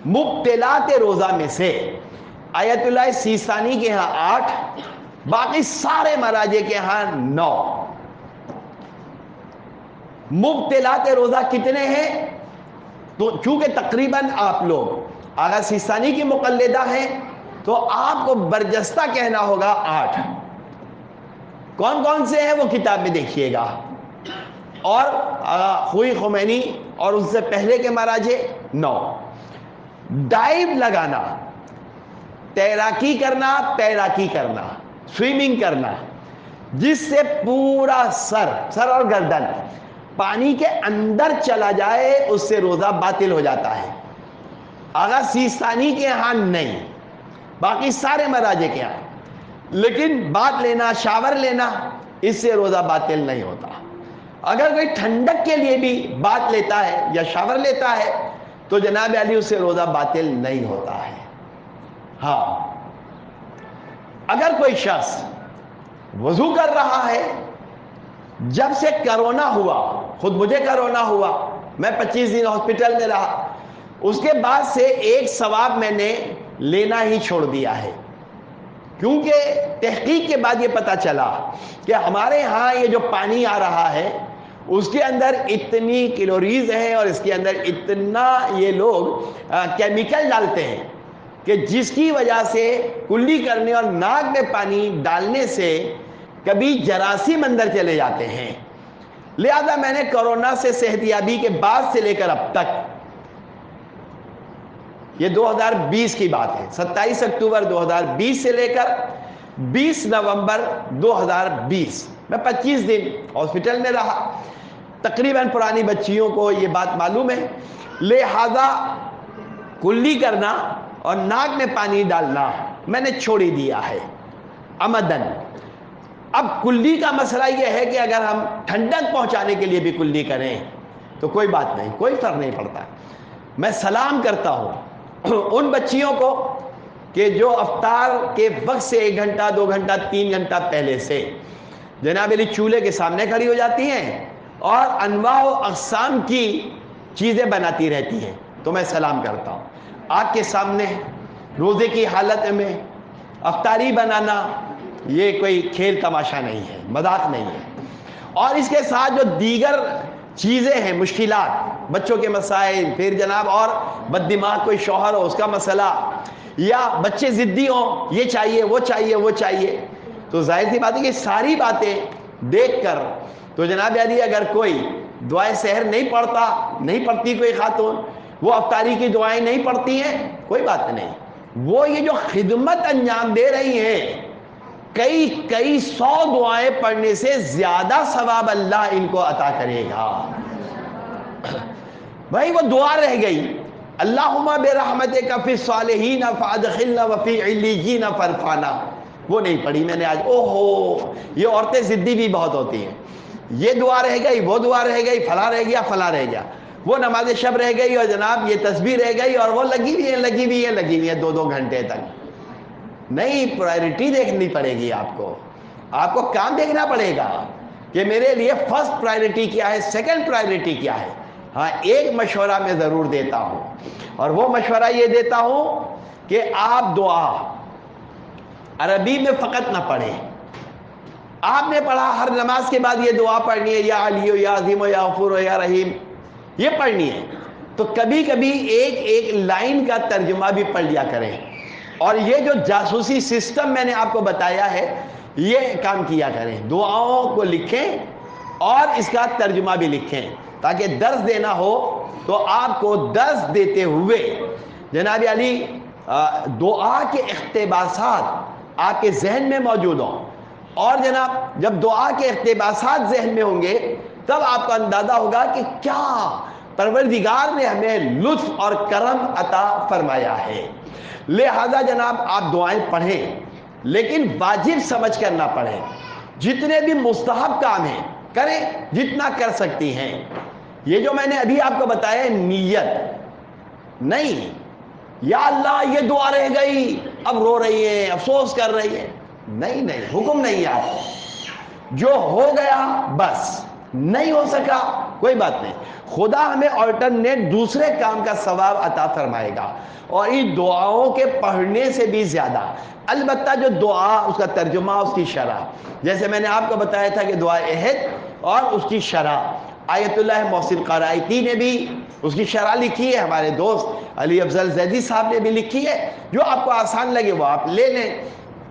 مبتلات روزہ میں سے آیت اللہ سیستانی کے ہاں 8، باقی سارے مراجع کے ہاں 9، مبتلات روزہ کتنے ہیں؟ تو چونکہ تقریباً آپ لوگ اگر سیستانی کی مقلدہ ہیں تو آپ کو برجستہ کہنا ہوگا 8. کون کون سے ہیں وہ کتاب میں دیکھیے گا. اور خوئی خمینی اور اس سے پہلے کے مراجع 9. ڈائیو لگانا، تیراکی کرنا، سوئمنگ کرنا، جس سے پورا سر اور گردن پانی کے اندر چلا جائے اس سے روزہ باطل ہو جاتا ہے. آغا سیستانی کے ہاں نہیں، باقی سارے مراجع کے ہیں، لیکن بات لینا، شاور لینا، اس سے روزہ باطل نہیں ہوتا۔ اگر کوئی ٹھنڈک کے لیے بھی بات لیتا ہے یا شاور لیتا ہے تو جناب علی اس سے روزہ باطل نہیں ہوتا ہے۔ ہاں، اگر کوئی شخص وضو کر رہا ہے، جب سے کرونا ہوا، خود مجھے کرونا ہوا، میں 25 دن ہاسپٹل میں رہا، اس کے بعد سے ایک ثواب میں نے لینا ہی چھوڑ دیا ہے، کیونکہ تحقیق کے بعد یہ پتا چلا کہ ہمارے ہاں یہ جو پانی آ رہا ہے اس کے اندر اتنی کیلوریز ہیں اور اس کے اندر اتنا یہ لوگ کیمیکل ڈالتے ہیں کہ جس کی وجہ سے کلی کرنے اور ناک میں پانی ڈالنے سے کبھی جراثیم اندر چلے جاتے ہیں۔ لہذا میں نے کورونا سے صحت یابی کے بعد سے لے کر اب تک، یہ 2020 کی بات ہے، 27 اکتوبر 2020 سے لے کر 20 نومبر 2020 میں 25 دن ہاسپٹل میں رہا۔ تقریباً پرانی بچیوں کو یہ بات معلوم ہے، لہذا کلی کرنا اور ناک میں پانی ڈالنا میں نے چھوڑ ہی دیا ہے عمدن۔ اب کلی کا مسئلہ یہ ہے کہ اگر ہم ٹھنڈک پہنچانے کے لیے بھی کلی کریں تو کوئی بات نہیں، کوئی فرق نہیں پڑتا۔ میں سلام کرتا ہوں ان بچیوں کو کہ جو افطار کے وقت سے 1 گھنٹہ 2 گھنٹہ 3 گھنٹہ پہلے سے جناب علی چولہے کے سامنے کھڑی ہو جاتی ہیں اور انواع و اقسام کی چیزیں بناتی رہتی ہیں، تو میں سلام کرتا ہوں۔ آپ کے سامنے روزے کی حالت میں افطاری بنانا یہ کوئی کھیل تماشا نہیں ہے، مذاق نہیں ہے۔ اور اس کے ساتھ جو دیگر چیزیں ہیں، مشکلات، بچوں کے مسائل، پھر جناب اور بد دماغ کوئی شوہر ہو اس کا مسئلہ، یا بچے ضدی ہوں، یہ چاہیے وہ چاہیے وہ چاہیے، تو ظاہر سی بات ہے کہ ساری باتیں دیکھ کر تو جناب علی اگر کوئی دعائیں سحر نہیں پڑھتی کوئی خاتون، وہ افطاری کی دعائیں نہیں پڑھتی ہیں، کوئی بات نہیں، وہ یہ جو خدمت انجام دے رہی ہیں، کئی 100 دعائیں پڑھنے سے زیادہ ثواب اللہ ان کو عطا کرے گا۔ بھائی وہ دعا رہ گئی، اللہم برحمتک فی الصالحین فادخلنا وفی علیین فارفعنا، وہ نہیں پڑھی میں نے آج۔ اوہو، یہ عورتیں ضدی بھی بہت ہوتی ہیں، یہ دعا رہ گئی، وہ دعا رہ گئی، فلاں رہ گیا، فلاں رہ گیا، وہ نماز شب رہ گئی، اور جناب یہ تسبیح رہ گئی، اور وہ لگی ہوئی ہے 2 گھنٹے تک۔ نہیں، پرائرٹی دیکھنی پڑے گی، آپ کو کام دیکھنا پڑے گا کہ میرے لیے فرسٹ پرائرٹی کیا ہے، سیکنڈ پرائرٹی کیا ہے۔ ہاں، ایک مشورہ میں ضرور دیتا ہوں، اور وہ مشورہ یہ دیتا ہوں کہ آپ دعا عربی میں فقط نہ پڑھیں۔ آپ نے پڑھا ہر نماز کے بعد یہ دعا پڑھنی ہے، یا علی و یا عظیم و یا غفور و یا رحیم، یہ پڑھنی ہے، تو کبھی کبھی ایک لائن کا ترجمہ بھی پڑھ لیا کریں، اور یہ جو جاسوسی سسٹم میں نے آپ کو بتایا ہے یہ کام کیا کریں، دعاؤں کو لکھیں اور اس کا ترجمہ بھی لکھیں، تاکہ درس دینا ہو تو آپ کو درس دیتے ہوئے جناب علی دعا کے اقتباسات آپ کے ذہن میں موجود ہوں، اور جناب جب دعا کے اقتباسات ذہن میں ہوں گے تب آپ کو اندازہ ہوگا کہ کیا پروردگار نے ہمیں لطف اور کرم عطا فرمایا ہے۔ لہذا جناب آپ دعائیں پڑھیں، لیکن واجب سمجھ کر نہ پڑھیں، جتنے بھی مستحب کام ہیں کریں، جتنا کر سکتی ہیں۔ یہ جو میں نے ابھی آپ کو بتایا نیت نہیں، یا اللہ یہ دعا رہ گئی اب رو رہی ہے، افسوس کر رہی ہے، نہیں، حکم نہیں ہے آپ کو، جو ہو گیا بس، نہیں ہو سکا کوئی بات نہیں، خدا ہمیں آلٹرنیٹ دوسرے کام کا ثواب عطا فرمائے گا، اور ان دعاؤں کے پڑھنے سے بھی زیادہ، البتہ جو دعا اس کا ترجمہ اس کی شرح، جیسے میں نے آپ کو بتایا تھا کہ دعا عہد اور اس کی شرح آیت اللہ محسن قرائتی نے بھی اس کی شرح لکھی ہے، ہمارے دوست علی افضل زیدی صاحب نے بھی لکھی ہے، جو آپ کو آسان لگے وہ آپ لے لیں،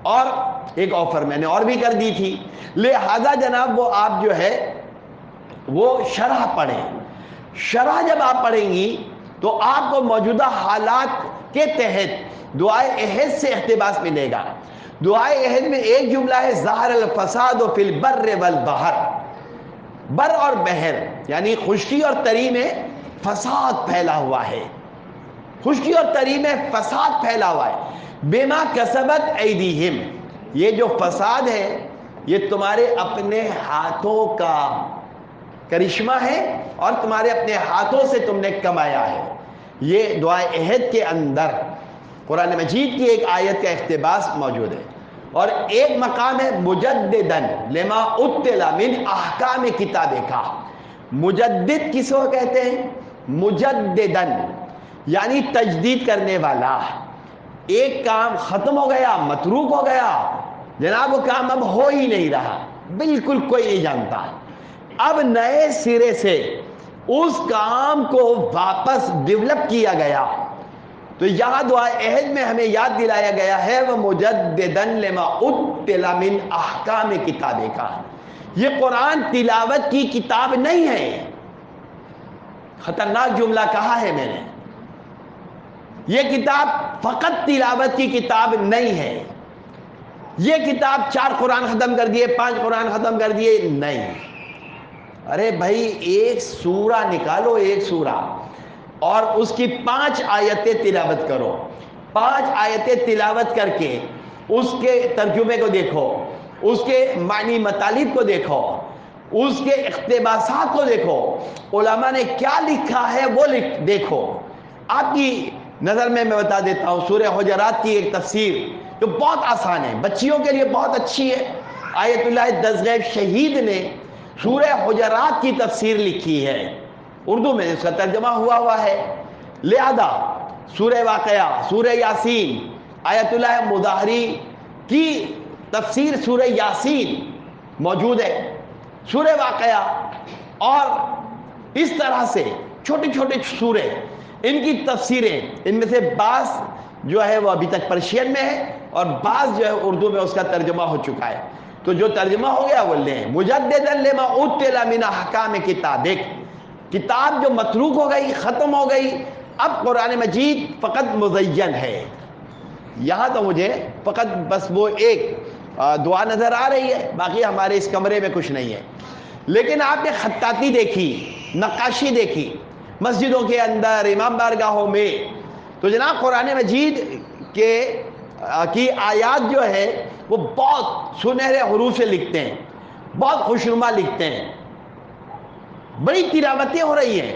اور ایک آفر میں نے اور بھی کر دی تھی، لہذا جناب وہ آپ جو ہے وہ شرح پڑھیں۔ شرح جب آپ پڑھیں گی تو آپ کو موجودہ حالات کے تحت دعائے عہد سے اقتباس ملے گا۔ دعائے عہد میں ایک جملہ ہے ظہر الفساد فی البر والبحر، بر اور بحر یعنی خشکی اور تری میں فساد پھیلا ہوا ہے، خشکی اور تری میں فساد پھیلا ہوا ہے، بما کسبت ایدیہم، یہ جو فساد ہے یہ تمہارے اپنے ہاتھوں کا کرشمہ ہے اور تمہارے اپنے ہاتھوں سے تم نے کمایا ہے۔ یہ دعائے عہد کے اندر قرآن مجید کی ایک آیت کا اقتباس موجود ہے، اور ایک مقام ہے مجددن لما اتلا من احکام کتاب کا۔ مجدد کس کو کہتے ہیں؟ مجددن یعنی تجدید کرنے والا۔ ایک کام ختم ہو گیا، متروک ہو گیا، جناب وہ کام اب ہو ہی نہیں رہا، بالکل کوئی نہیں جانتا، اب نئے سرے سے اس کام کو واپس ڈیولپ کیا گیا۔ تو یہاں دعائے عہد میں ہمیں یاد دلایا گیا ہے وہ مجددن لما اتل من احکام کتاب کا۔ یہ قرآن تلاوت کی کتاب نہیں ہے، خطرناک جملہ کہا ہے میں نے، یہ کتاب فقط تلاوت کی کتاب نہیں ہے، یہ کتاب 4 قرآن ختم کر دیے، 5 قرآن ختم کر دیے نہیں۔ ارے بھائی ایک سورہ نکالو، ایک سورہ، اور اس کی 5 آیتیں تلاوت کرو، 5 آیتیں تلاوت کر کے اس کے ترجمے کو دیکھو، اس کے معنی مطالب کو دیکھو، اس کے اقتباسات کو دیکھو، علماء نے کیا لکھا ہے وہ دیکھو۔ آپ کی نظر میں بتا دیتا ہوں سورہ حجرات کی ایک تفسیر جو بہت آسان ہے، بچیوں کے لیے بہت اچھی ہے۔ آیت اللہ دستگیر شہید نے سورہ حجرات کی تفسیر لکھی ہے، اردو میں اس کا ترجمہ ہوا ہے، لہذا سورہ واقعہ، سورہ یاسین، آیت اللہ مظاہری کی تفسیر سورہ یاسین موجود ہے، سورہ واقعہ، اور اس طرح سے چھوٹے چھوٹے سورے، ان کی تفسیریں، ان میں سے بعض جو ہے وہ ابھی تک پرشین میں ہے اور بعض جو ہے اردو میں اس کا ترجمہ ہو چکا ہے۔ تو جو ترجمہ ہو گیا وہ لیں، مجددا لما اتل من احکام کتابک، کتاب جو متروک ہو گئی، ختم ہو گئی، اب قرآن مجید فقط مزین ہے۔ یہاں تو مجھے فقط بس وہ ایک دعا نظر آ رہی ہے، باقی ہمارے اس کمرے میں کچھ نہیں ہے۔ لیکن آپ نے خطاطی دیکھی، نقاشی دیکھی مسجدوں کے اندر، امام بارگاہوں میں، تو جناب قرآن مجید کی آیات جو ہے وہ بہت سنہرے حروف سے لکھتے ہیں، بہت خوشنما لکھتے ہیں، بڑی تلاوتیں ہو رہی ہیں،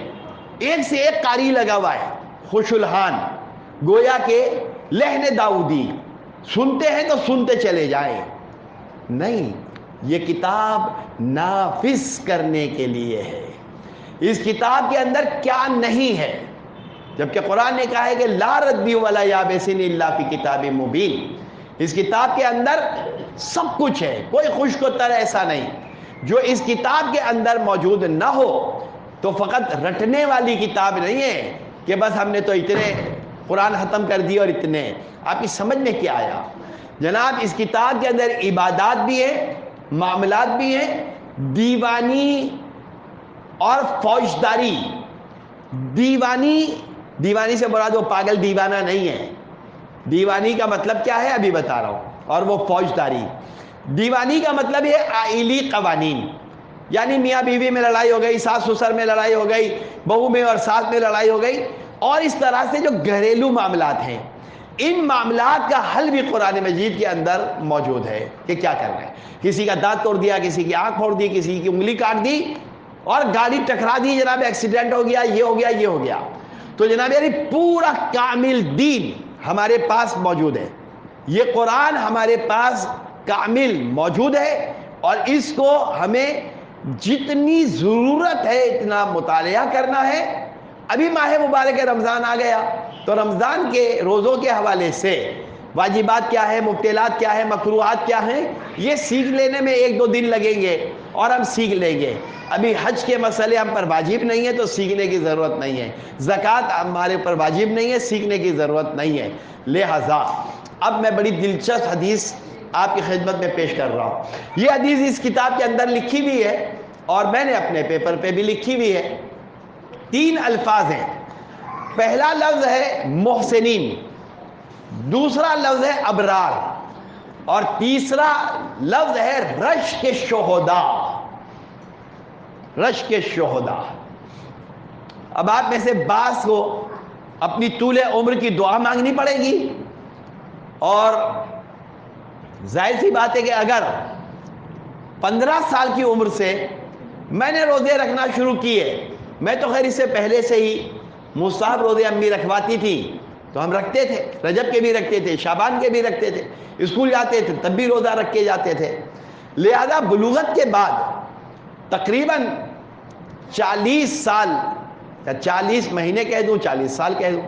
ایک سے ایک قاری لگا ہوا ہے، خوش الحان، گویا کہ لحن داؤدی، سنتے ہیں تو سنتے چلے جائیں۔ نہیں، یہ کتاب نافذ کرنے کے لیے ہے۔ اس کتاب کے اندر کیا نہیں ہے؟ جبکہ قرآن نے کہا ہے کہ لا ردی ولا یابسن الا فی کتاب مبین، اس کتاب کے اندر سب کچھ ہے، کوئی خشک و تر ایسا نہیں جو اس کتاب کے اندر موجود نہ ہو۔ تو فقط رٹنے والی کتاب نہیں ہے کہ بس ہم نے تو اتنے قرآن ختم کر دیے اور اتنے، آپ کی سمجھ میں کیا آیا؟ جناب اس کتاب کے اندر عبادات بھی ہیں، معاملات بھی ہیں، دیوانی اور فوجداری۔ دیوانی سے مراد وہ پاگل دیوانہ نہیں ہے، دیوانی کا مطلب کیا ہے ابھی بتا رہا ہوں، اور وہ فوجداری۔ دیوانی کا مطلب یہ آئلی قوانین، یعنی میاں بیوی میں لڑائی ہو گئی، ساس سسر میں لڑائی ہو گئی، بہو میں اور ساس میں لڑائی ہو گئی، اور اس طرح سے جو گھریلو معاملات ہیں، ان معاملات کا حل بھی قرآن مجید کے اندر موجود ہے کہ کیا کرنا ہے۔ کسی کا دانت توڑ دیا، کسی کی آنکھ پھوڑ دی، کسی کی انگلی کاٹ دی، اور گاڑی ٹکرا دی، جناب ایکسیڈنٹ ہو گیا، یہ ہو گیا، یہ ہو گیا، تو جناب یعنی پورا کامل دین ہمارے پاس موجود ہے۔ یہ قرآن ہمارے پاس کامل موجود ہے، اور اس کو ہمیں جتنی ضرورت ہے اتنا مطالعہ کرنا ہے۔ ابھی ماہ مبارک رمضان آ گیا، تو رمضان کے روزوں کے حوالے سے واجبات کیا ہے، مبطلات کیا ہے، مکروہات کیا ہیں، یہ سیکھ لینے میں 1-2 دن لگیں گے اور ہم سیکھ لیں گے۔ ابھی حج کے مسئلے ہم پر واجب نہیں ہے تو سیکھنے کی ضرورت نہیں ہے، زکوٰۃ ہمارے پر واجب نہیں ہے، سیکھنے کی ضرورت نہیں ہے۔ لہذا اب میں بڑی دلچسپ حدیث آپ کی خدمت میں پیش کر رہا ہوں۔ یہ حدیث اس کتاب کے اندر لکھی ہوئی ہے اور میں نے اپنے پیپر پہ بھی لکھی ہوئی ہے۔ 3 الفاظ ہیں، پہلا لفظ ہے محسنین، دوسرا لفظ ہے ابرار، اور تیسرا لفظ ہے رشک شہداء، رشک شہداء۔ اب آپ میں سے بعض کو اپنی طول عمر کی دعا مانگنی پڑے گی، اور ظاہر سی بات ہے کہ اگر 15 سال کی عمر سے میں نے روزے رکھنا شروع کیے، میں تو خیر اس سے پہلے سے ہی مستحب روزے امی رکھواتی تھی تو ہم رکھتے تھے، رجب کے بھی رکھتے تھے، شعبان کے بھی رکھتے تھے، اسکول جاتے تھے تب بھی روزہ رکھ کے جاتے تھے۔ لہذا بلوغت کے بعد تقریباً 40 سال یا 40 مہینے کہہ دوں، 40 سال کہہ دوں،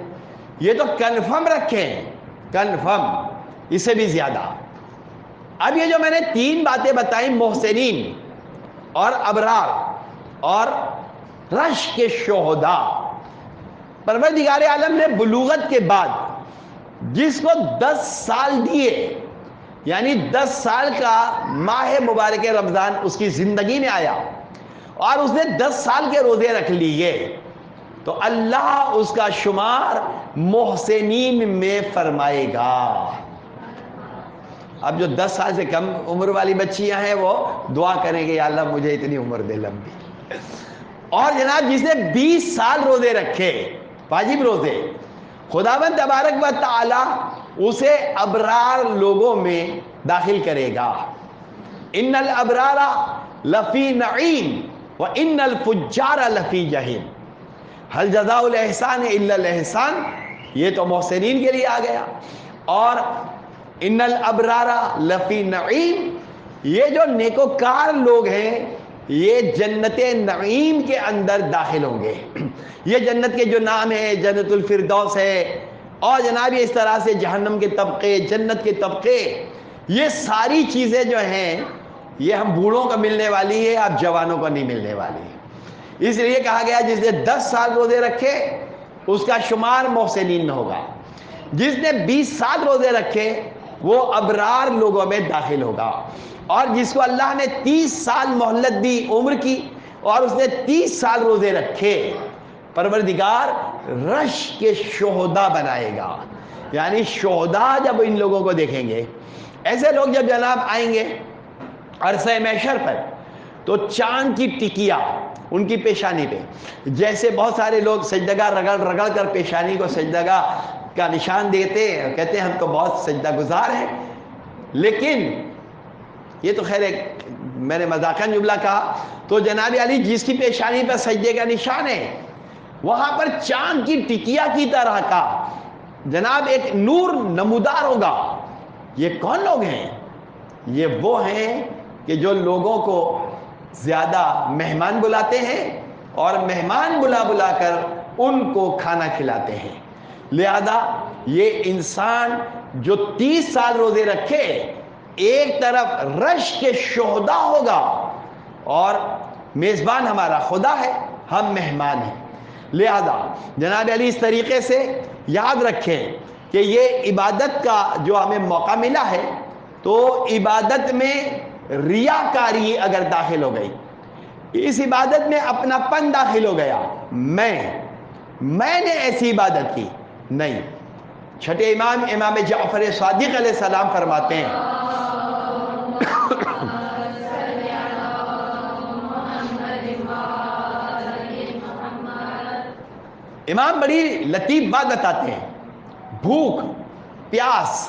یہ تو کنفرم رکھیں، کنفرم، اس سے بھی زیادہ۔ اب یہ جو میں نے 3 باتیں بتائیں، محسنین اور ابرار اور رش کے شہداء، پروردگار عالم نے بلوغت کے بعد جس کو 10 سال دیے، یعنی 10 سال کا ماہ مبارک رمضان اس کی زندگی میں آیا اور اس نے 10 سال کے روزے رکھ لیے، تو اللہ اس کا شمار محسنین میں فرمائے گا۔ اب جو 10 سال سے کم عمر والی بچیاں ہیں وہ دعا کریں گے، یا اللہ مجھے اتنی عمر دے لمبی۔ اور جناب جس نے 20 سال روزے رکھے، واجب روزے، خداوند تبارک و تعالی اسے ابرار لوگوں میں داخل کرے گا۔ ان الابرار لفی نعیم وان الفجار لفی جحیم، هل جزاء الاحسان الا الاحسان، یہ تو محسنین کے لیے آ گیا۔ اور ان الابرار لفی نعیم، یہ جو نیکوکار لوگ ہیں یہ جنت نعیم کے اندر داخل ہوں گے۔ یہ جنت کے جو نام ہیں، جنت الفردوس ہے، اور جناب اس طرح سے جہنم کے طبقے، جنت کے طبقے، یہ ساری چیزیں جو ہیں یہ ہم بوڑھوں کو ملنے والی ہے، اب جوانوں کو نہیں ملنے والی ہے۔ اس لیے کہا گیا جس نے 10 سال روزے رکھے اس کا شمار محسنین میں ہوگا، جس نے 20 سال روزے رکھے وہ ابرار لوگوں میں داخل ہوگا، اور جس کو اللہ نے 30 سال مہلت دی عمر کی اور اس نے 30 سال روزے رکھے، پروردگار رش کے شہداء بنائے گا۔ یعنی شہداء جب ان لوگوں کو دیکھیں گے، ایسے لوگ جب جناب آئیں گے عرصہ محشر پر، تو چاند کی ٹکیا ان کی پیشانی پہ، جیسے بہت سارے لوگ سجدگاہ رگڑ رگڑ کر پیشانی کو سجدگاہ کا نشان دیتے ہیں، کہتے ہیں ہم تو بہت سجدہ گزار ہیں، لیکن یہ تو خیر ایک میں نے مذاقاً جملہ کہا، تو جناب علی جس کی پیشانی پر سجدے کا نشان ہے وہاں پر چاند کی ٹکیا کی طرح کا جناب ایک نور نمودار ہوگا۔ یہ کون لوگ ہیں؟ یہ وہ ہیں کہ جو لوگوں کو زیادہ مہمان بلاتے ہیں اور مہمان بلا بلا کر ان کو کھانا کھلاتے ہیں۔ لہذا یہ انسان جو 30 سال روزے رکھے ایک طرف رش کے شہداء ہوگا، اور میزبان ہمارا خدا ہے، ہم مہمان ہیں۔ لہذا جناب علی اس طریقے سے یاد رکھیں کہ یہ عبادت کا جو ہمیں موقع ملا ہے، تو عبادت میں ریاکاری اگر داخل ہو گئی، اس عبادت میں اپنا پن داخل ہو گیا، میں نے ایسی عبادت کی نہیں۔ چھٹے امام جعفر صادق علیہ السلام فرماتے ہیں امام بڑی لطیف بات بتاتے ہیں، بھوک، پیاس،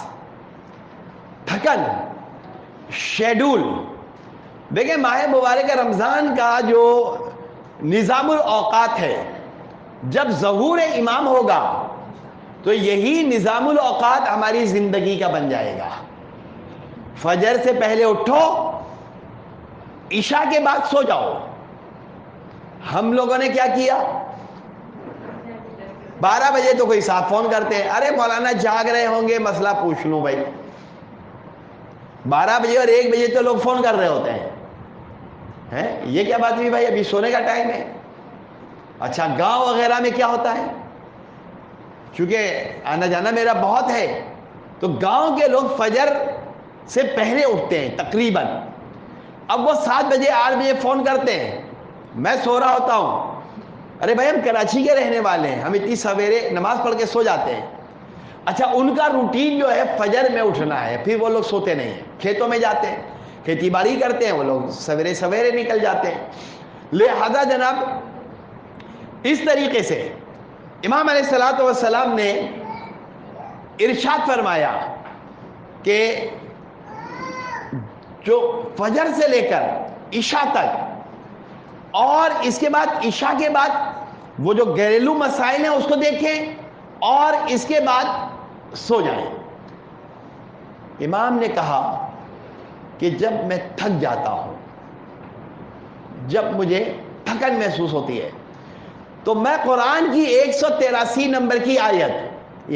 تھکن، شیڈول، دیکھیں ماہ مبارک رمضان کا جو نظام الاوقات ہے، جب ظہور امام ہوگا تو یہی نظام الاوقات ہماری زندگی کا بن جائے گا۔ فجر سے پہلے اٹھو، عشاء کے بعد سو جاؤ۔ ہم لوگوں نے کیا کیا؟ 12 بجے تو کوئی صاحب فون کرتے ہیں، ارے مولانا جاگ رہے ہوں گے مسئلہ پوچھ لوں بھائی۔ 12 بجے اور 1 بجے تو لوگ فون کر رہے ہوتے ہیں، یہ کیا بات ہوئی بھائی، ابھی سونے کا ٹائم ہے۔ اچھا گاؤں وغیرہ میں کیا ہوتا ہے، چونکہ آنا جانا میرا بہت ہے، تو گاؤں کے لوگ فجر سے پہلے اٹھتے ہیں تقریباً۔ اب وہ 7 بجے 8 بجے فون کرتے ہیں، میں سو رہا ہوتا ہوں، ارے بھائی ہم کراچی کے رہنے والے ہیں، ہم اتنی سویرے نماز پڑھ کے سو جاتے ہیں۔ اچھا ان کا روٹین جو ہے فجر میں اٹھنا ہے، پھر وہ لوگ سوتے نہیں ہیں، کھیتوں میں جاتے ہیں، کھیتی باڑی کرتے ہیں، وہ لوگ سویرے سویرے نکل جاتے ہیں۔ لہذا جناب اس طریقے سے امام علیہ الصلوۃ والسلام نے ارشاد فرمایا کہ جو فجر سے لے کر عشاء تک اور اس کے بعد عشاء کے بعد وہ جو گھریلو مسائل ہیں اس کو دیکھیں اور اس کے بعد سو جائیں۔ امام نے کہا کہ جب میں تھک جاتا ہوں، جب مجھے تھکن محسوس ہوتی ہے، تو میں قرآن کی 183 نمبر کی آیت،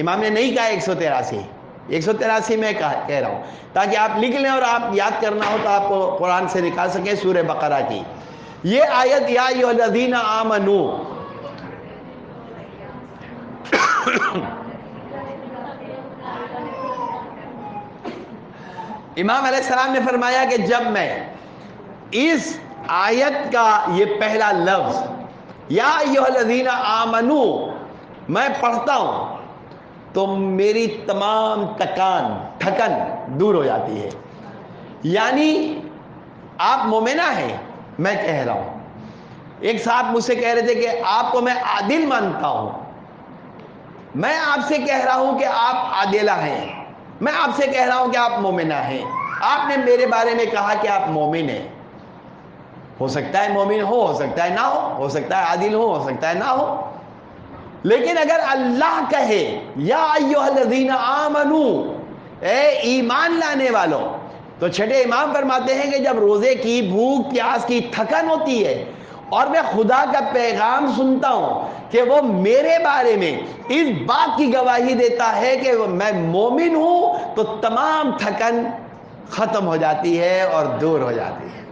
امام نے نہیں کہا 183 میں کہہ رہا ہوں تاکہ آپ لکھ لیں اور آپ یاد کرنا ہو تو آپ کو قرآن سے نکال سکیں، سورہ بقرہ کی یہ آیت، یا ایھا الذین آمنو، امام علیہ السلام نے فرمایا کہ جب میں اس آیت کا یہ پہلا لفظ یا ایھا الذین آمنو میں پڑھتا ہوں تو میری تمام تھکن دور ہو جاتی ہے۔ یعنی آپ مومنہ ہیں، میں کہہ رہا ہوں، ایک صاحب مجھ سے کہہ رہے تھے کہ آپ کو میں عادل مانتا ہوں، میں آپ سے کہہ رہا ہوں کہ آپ عادلہ ہیں، میں آپ سے کہہ رہا ہوں کہ آپ مومنہ ہیں، آپ نے میرے بارے میں کہا کہ آپ مومن ہیں، ہو سکتا ہے مومن ہو سکتا ہے نہ ہو سکتا ہے عادل ہو سکتا ہے نہ ہو، لیکن اگر اللہ کہے یا ایھا الذین آمنو، اے ایمان لانے والوں، تو چھٹے امام فرماتے ہیں کہ جب روزے کی بھوک پیاس کی تھکن ہوتی ہے اور میں خدا کا پیغام سنتا ہوں کہ وہ میرے بارے میں اس بات کی گواہی دیتا ہے کہ میں مومن ہوں، تو تمام تھکن ختم ہو جاتی ہے اور دور ہو جاتی ہے۔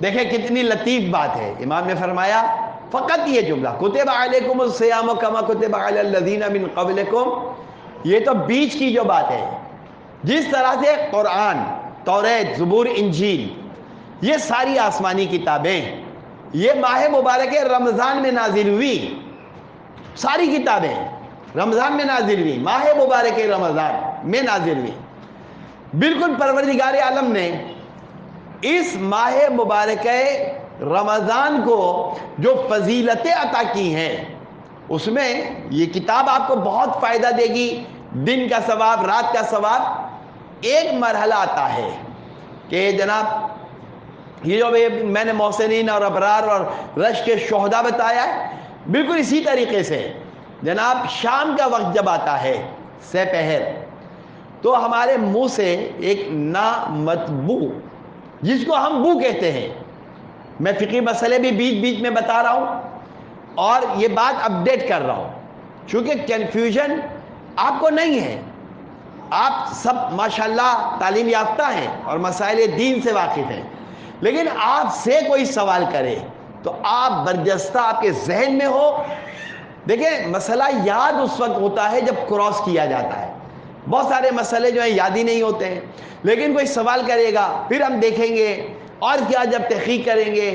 دیکھیں کتنی لطیف بات ہے، امام نے فرمایا فقط یہ جملہ کتب علیکم الصیام کما کتب علی الذین من قبلکم، یہ تو بیچ کی جو بات ہے، جس طرح سے قرآن، توریت، زبور، انجیل، یہ ساری آسمانی کتابیں یہ ماہ مبارک رمضان میں نازل ہوئی، ساری کتابیں رمضان میں نازل ہوئی، ماہ مبارک رمضان میں نازل ہوئی، بالکل پروردگار عالم نے اس ماہ مبارک رمضان کو جو فضیلتیں عطا کی ہیں، اس میں یہ کتاب آپ کو بہت فائدہ دے گی، دن کا ثواب، رات کا ثواب۔ ایک مرحلہ آتا ہے کہ جناب یہ جو میں نے محسنین اور ابرار اور رش کے شہداء بتایا ہے، بالکل اسی طریقے سے جناب شام کا وقت جب آتا ہے سپہر، تو ہمارے منہ سے ایک نامطبوع، جس کو ہم بو کہتے ہیں، میں فقہی مسئلے بھی بیچ بیچ میں بتا رہا ہوں اور یہ بات اپڈیٹ کر رہا ہوں، چونکہ کنفیوژن آپ کو نہیں ہے، آپ سب ماشاءاللہ تعلیم یافتہ ہیں اور مسائل دین سے واقف ہیں، لیکن آپ سے کوئی سوال کرے تو آپ برجستہ آپ کے ذہن میں ہو۔ دیکھیں مسئلہ یاد اس وقت ہوتا ہے جب کراس کیا جاتا ہے، بہت سارے مسئلے جو ہیں یاد ہی نہیں ہوتے ہیں، لیکن کوئی سوال کرے گا پھر ہم دیکھیں گے، اور کیا جب تحقیق کریں گے،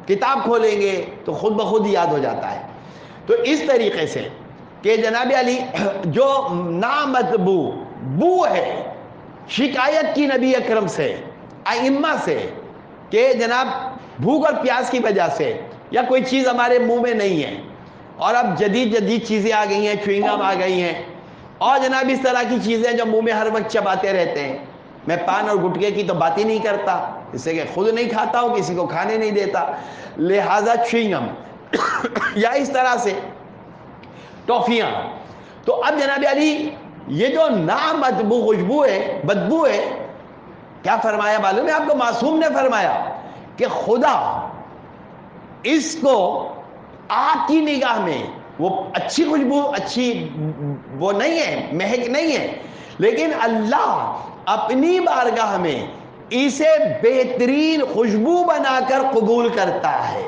کتاب کھولیں گے تو خود بخود یاد ہو جاتا ہے۔ تو اس طریقے سے کہ جناب علی جو نامطبوع بو ہے، شکایت کی نبی اکرم سے، ائمہ سے، کہ جناب بھوک اور پیاس کی وجہ سے یا کوئی چیز ہمارے منہ میں نہیں ہے، اور اب جدید چیزیں آ گئی ہیں، چوئنگم آ گئی ہیں، اور جناب اس طرح کی چیزیں جو منہ میں ہر وقت چباتے رہتے ہیں، میں پان اور گٹکے کی تو بات ہی نہیں کرتا، اس سے کہ خود نہیں کھاتا ہوں، کسی کو کھانے نہیں دیتا، لہذا چوئنگم یا اس طرح سے ٹافیاں۔ تو اب جناب علی یہ جو نامطبوع خوشبو ہے، بدبو ہے، کیا فرمایا معلوم ہے آپ کو؟ معصوم نے فرمایا کہ خدا اس کو آپ کی نگاہ میں وہ اچھی خوشبو، اچھی وہ نہیں ہے، مہک نہیں ہے، لیکن اللہ اپنی بارگاہ میں اسے بہترین خوشبو بنا کر قبول کرتا ہے۔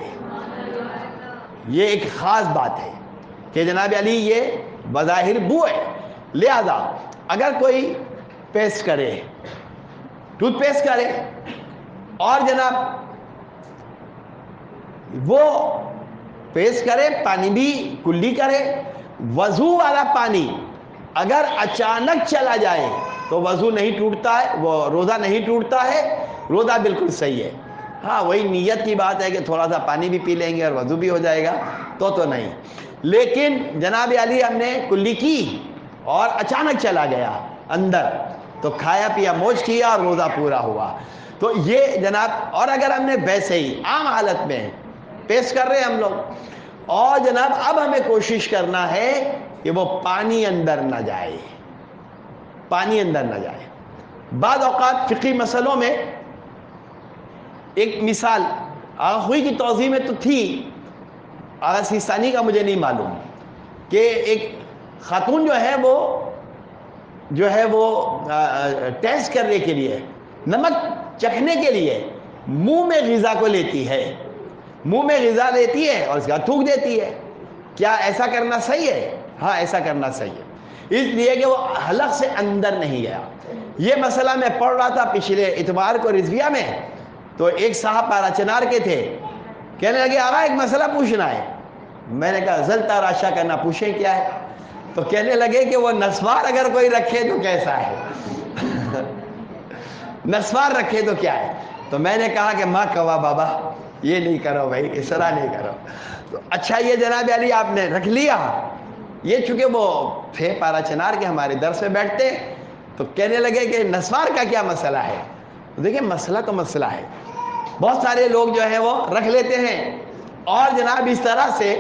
یہ ایک خاص بات ہے کہ جناب علی یہ بظاہر بو ہے، لہذا اگر کوئی پیسٹ کرے، ٹوتھ پیسٹ کرے، اور جناب وہ پیسٹ کرے، پانی بھی کلی کرے، وضو والا پانی اگر اچانک چلا جائے تو وضو نہیں ٹوٹتا ہے، وہ روزہ نہیں ٹوٹتا ہے، روزہ بالکل صحیح ہے۔ ہاں وہی نیت کی بات ہے کہ تھوڑا سا پانی بھی پی لیں گے اور وضو بھی ہو جائے گا تو نہیں. لیکن جناب علی ہم نے کلی کی اور اچانک چلا گیا اندر تو کھایا پیا موج کیا اور روزہ پورا ہوا. تو یہ جناب، اور اگر ہم نے ویسے ہی عام حالت میں پیش کر رہے ہیں ہم لوگ، اور جناب اب ہمیں کوشش کرنا ہے کہ وہ پانی اندر نہ جائے، پانی اندر نہ جائے. بعض اوقات فقہی مسئلوں میں ایک مثال آغا خوئی کی توضیح میں تو تھی، آغا سیستانی کا مجھے نہیں معلوم، کہ ایک خاتون جو ہے وہ ٹیسٹ کرنے کے لیے، نمک چکھنے کے لیے منہ میں غذا کو لیتی ہے، منہ میں غذا لیتی ہے اور اس کا تھوک دیتی ہے. کیا ایسا کرنا صحیح ہے؟ ہاں ایسا کرنا صحیح ہے، اس لیے کہ وہ حلق سے اندر نہیں گیا. یہ مسئلہ میں پڑھ رہا تھا پچھلے اتوار کو رضویہ میں، تو ایک صاحب پارا چنار کے تھے، کہنے لگے آقا ایک مسئلہ پوچھنا ہے. میں نے کہا زلتا راشا کرنا، پوچھیں کیا ہے؟ تو کہنے لگے کہ وہ نسوار اگر کوئی رکھے تو کیسا ہے؟ نسوار رکھے تو کیا ہے؟ تو میں نے کہا کہ ماں کوا بابا یہ نہیں کرو بھائی، اس طرح نہیں کرو. تو اچھا یہ جناب علی آپ نے رکھ لیا. یہ چونکہ وہ تھے پارا چنار کے ہمارے درس میں بیٹھتے، تو کہنے لگے کہ نسوار کا کیا مسئلہ ہے؟ دیکھیں مسئلہ تو مسئلہ ہے، بہت سارے لوگ جو ہیں وہ رکھ لیتے ہیں، اور جناب اس طرح سے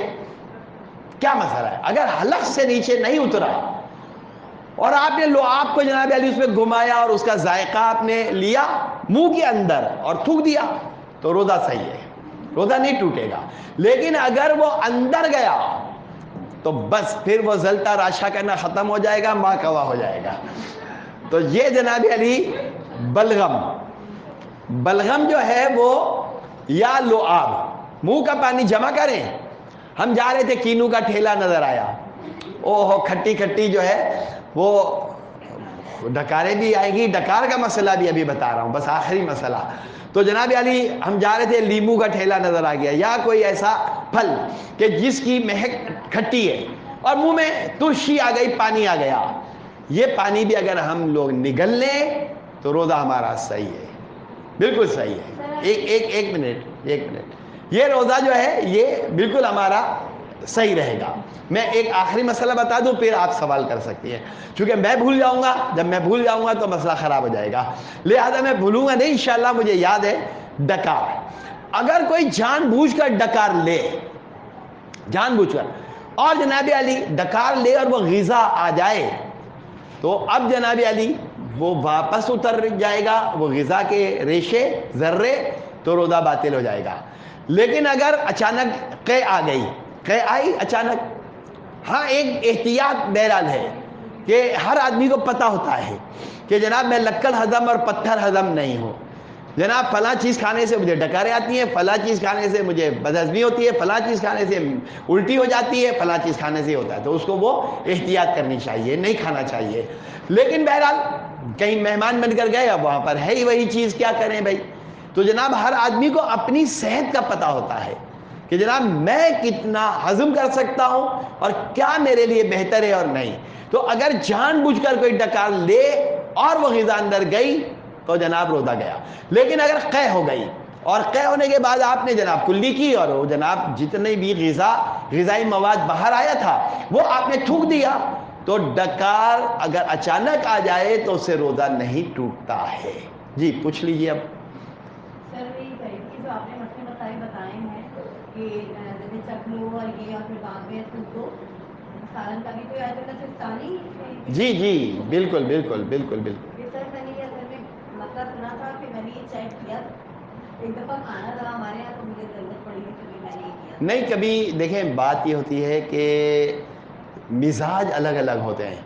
کیا مسئلہ ہے؟ اگر حلق سے نیچے نہیں اترا اور آپ نے لعاب کو جناب علی اس میں گھمایا اور اس کا ذائقہ آپ نے لیا منہ کے اندر اور تھوک دیا تو روزہ صحیح ہے، روزہ نہیں ٹوٹے گا. لیکن اگر وہ اندر گیا تو بس پھر وہ زلتا راشا کرنا ختم ہو جائے گا، ماں کوا ہو جائے گا. تو یہ جناب علی بلغم جو ہے وہ یا لعاب، منہ کا پانی جمع کریں. ہم جا رہے تھے، کینو کا ٹھیلا نظر آیا، اوہ کھٹی کھٹی جو ہے وہ ڈکاریں بھی آئے گی، ڈکار کا مسئلہ بھی ابھی بتا رہا ہوں، بس آخری مسئلہ. تو جناب علی ہم جا رہے تھے، لیمو کا ٹھیلا نظر آ گیا یا کوئی ایسا پھل کہ جس کی مہک کھٹی ہے اور منہ میں ترشی آ گئی، پانی آ گیا. یہ پانی بھی اگر ہم لوگ نگل لیں تو روزہ ہمارا صحیح ہے، بالکل صحیح ہے. ایک منٹ، یہ روزہ جو ہے یہ بالکل ہمارا صحیح رہے گا. میں ایک آخری مسئلہ بتا دوں پھر آپ سوال کر سکتی ہیں، چونکہ میں بھول جاؤں گا، جب میں بھول جاؤں گا تو مسئلہ خراب ہو جائے گا، لہذا میں بھولوں گا نہیں انشاءاللہ. مجھے یاد ہے ڈکار، اگر کوئی جان بوجھ کر ڈکار لے، جان بوجھ کر، اور جناب علی ڈکار لے اور وہ غذا آ جائے، تو اب جناب علی وہ واپس اتر جائے گا وہ غذا کے ریشے ذرے، تو روزہ باطل ہو جائے گا. لیکن اگر اچانک قے آ گئی، قے آئی اچانک، ہاں ایک احتیاط بہرحال ہے کہ ہر آدمی کو پتہ ہوتا ہے کہ جناب میں لکڑ ہضم اور پتھر ہضم نہیں ہوں، جناب فلاں چیز کھانے سے مجھے ڈکاریں آتی ہیں، فلاں چیز کھانے سے مجھے بدہضمی ہوتی ہے، فلاں چیز کھانے سے الٹی ہو جاتی ہے، فلاں چیز کھانے سے ہوتا ہے، تو اس کو وہ احتیاط کرنی چاہیے، نہیں کھانا چاہیے. لیکن بہرحال کہیں مہمان بن کر گئے، اب وہاں پر ہے ہی وہی چیز، کیا کریں بھائی؟ تو جناب ہر آدمی کو اپنی صحت کا پتہ ہوتا ہے کہ جناب میں کتنا ہضم کر سکتا ہوں اور کیا میرے لیے بہتر ہے اور نہیں. تو اگر جان بوجھ کر کوئی ڈکار لے اور وہ غذا اندر گئی تو جناب روزہ گیا. لیکن اگر قے ہو گئی اور قے ہونے کے بعد آپ نے جناب کلی کی اور وہ جناب جتنے بھی غذائی مواد باہر آیا تھا وہ آپ نے تھوک دیا، تو ڈکار اگر اچانک آ جائے تو اس سے روزہ نہیں ٹوٹتا ہے. جی پوچھ لیجیے. اب سر وہی جو آپ نے مسئلے مسائل بتائے ہیں کہ جیسے چکھ لو اور یہ اور پھر بعد میں تھوک دو، سالن کا بھی کوئی آیت اللہ سستانی؟ جی بالکل بالکل بالکل بالکل. سر میں نے یہ اصل میں مسئلہ سنا تھا کہ میں نے یہ چیک کیا، ایک دفعہ کھانا تھا ہمارے یہاں تو مجھے ضرورت پڑی ہے تو میں نے یہ کیا. نہیں کبھی دیکھیں بات یہ ہوتی ہے کہ مزاج الگ الگ ہوتے ہیں.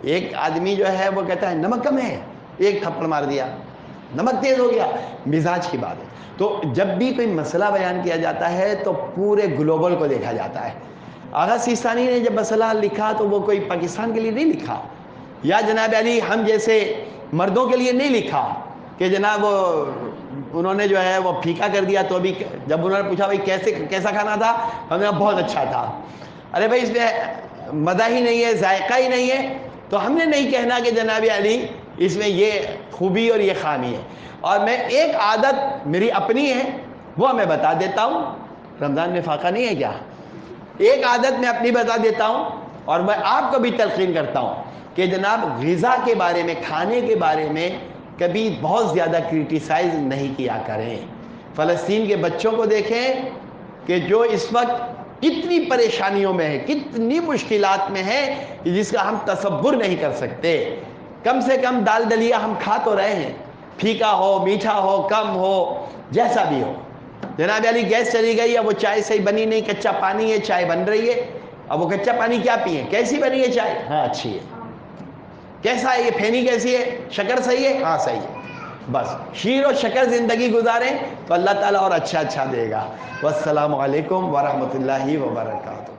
ایک آدمی جو ہے وہ کہتا ہے نمک کم ہے، ایک تھپڑ مار دیا، نمک تیز ہو گیا، مزاج کی بات ہے. تو جب بھی کوئی مسئلہ بیان کیا جاتا ہے تو پورے گلوبل کو دیکھا جاتا ہے. آغا سیستانی نے جب مسئلہ لکھا تو وہ کوئی پاکستان کے لیے نہیں لکھا، یا جناب علی ہم جیسے مردوں کے لیے نہیں لکھا کہ جناب انہوں نے جو ہے وہ پھیکا کر دیا. تو ابھی جب انہوں نے پوچھا بھائی کیسا کھانا تھا، ہم نے کہا بہت اچھا تھا. ارے بھائی اس میں مزہ ہی نہیں ہے، ذائقہ ہی نہیں ہے، تو ہم نے نہیں کہنا کہ جناب علی اس میں یہ خوبی اور یہ خامی ہے. اور میں ایک عادت میری اپنی ہے وہ میں بتا دیتا ہوں. رمضان میں فاقہ نہیں ہے کیا؟ ایک عادت میں اپنی بتا دیتا ہوں اور میں آپ کو بھی تلقین کرتا ہوں کہ جناب غذا کے بارے میں، کھانے کے بارے میں کبھی بہت زیادہ کرٹیسائز نہیں کیا کریں. فلسطین کے بچوں کو دیکھیں کہ جو اس وقت کتنی پریشانیوں میں ہے، کتنی مشکلات میں ہے جس کا ہم تصور نہیں کر سکتے. کم سے کم دال دلیا ہم کھا تو رہے ہیں، پھیکا ہو، میٹھا ہو، کم ہو، جیسا بھی ہو. جناب علی گیس چلی گئی، اب وہ چائے صحیح بنی نہیں، کچا پانی ہے، چائے بن رہی ہے. اب وہ کچا پانی کیا پئیں؟ کیسی بنی ہے چائے؟ ہاں اچھی ہے. کیسا ہے یہ پھینی؟ کیسی ہے؟ شکر صحیح ہے؟ ہاں صحیح ہے. بس شیر و شکر زندگی گزاریں تو اللہ تعالیٰ اور اچھا دے گا. والسلام علیکم ورحمۃ اللہ وبرکاتہ.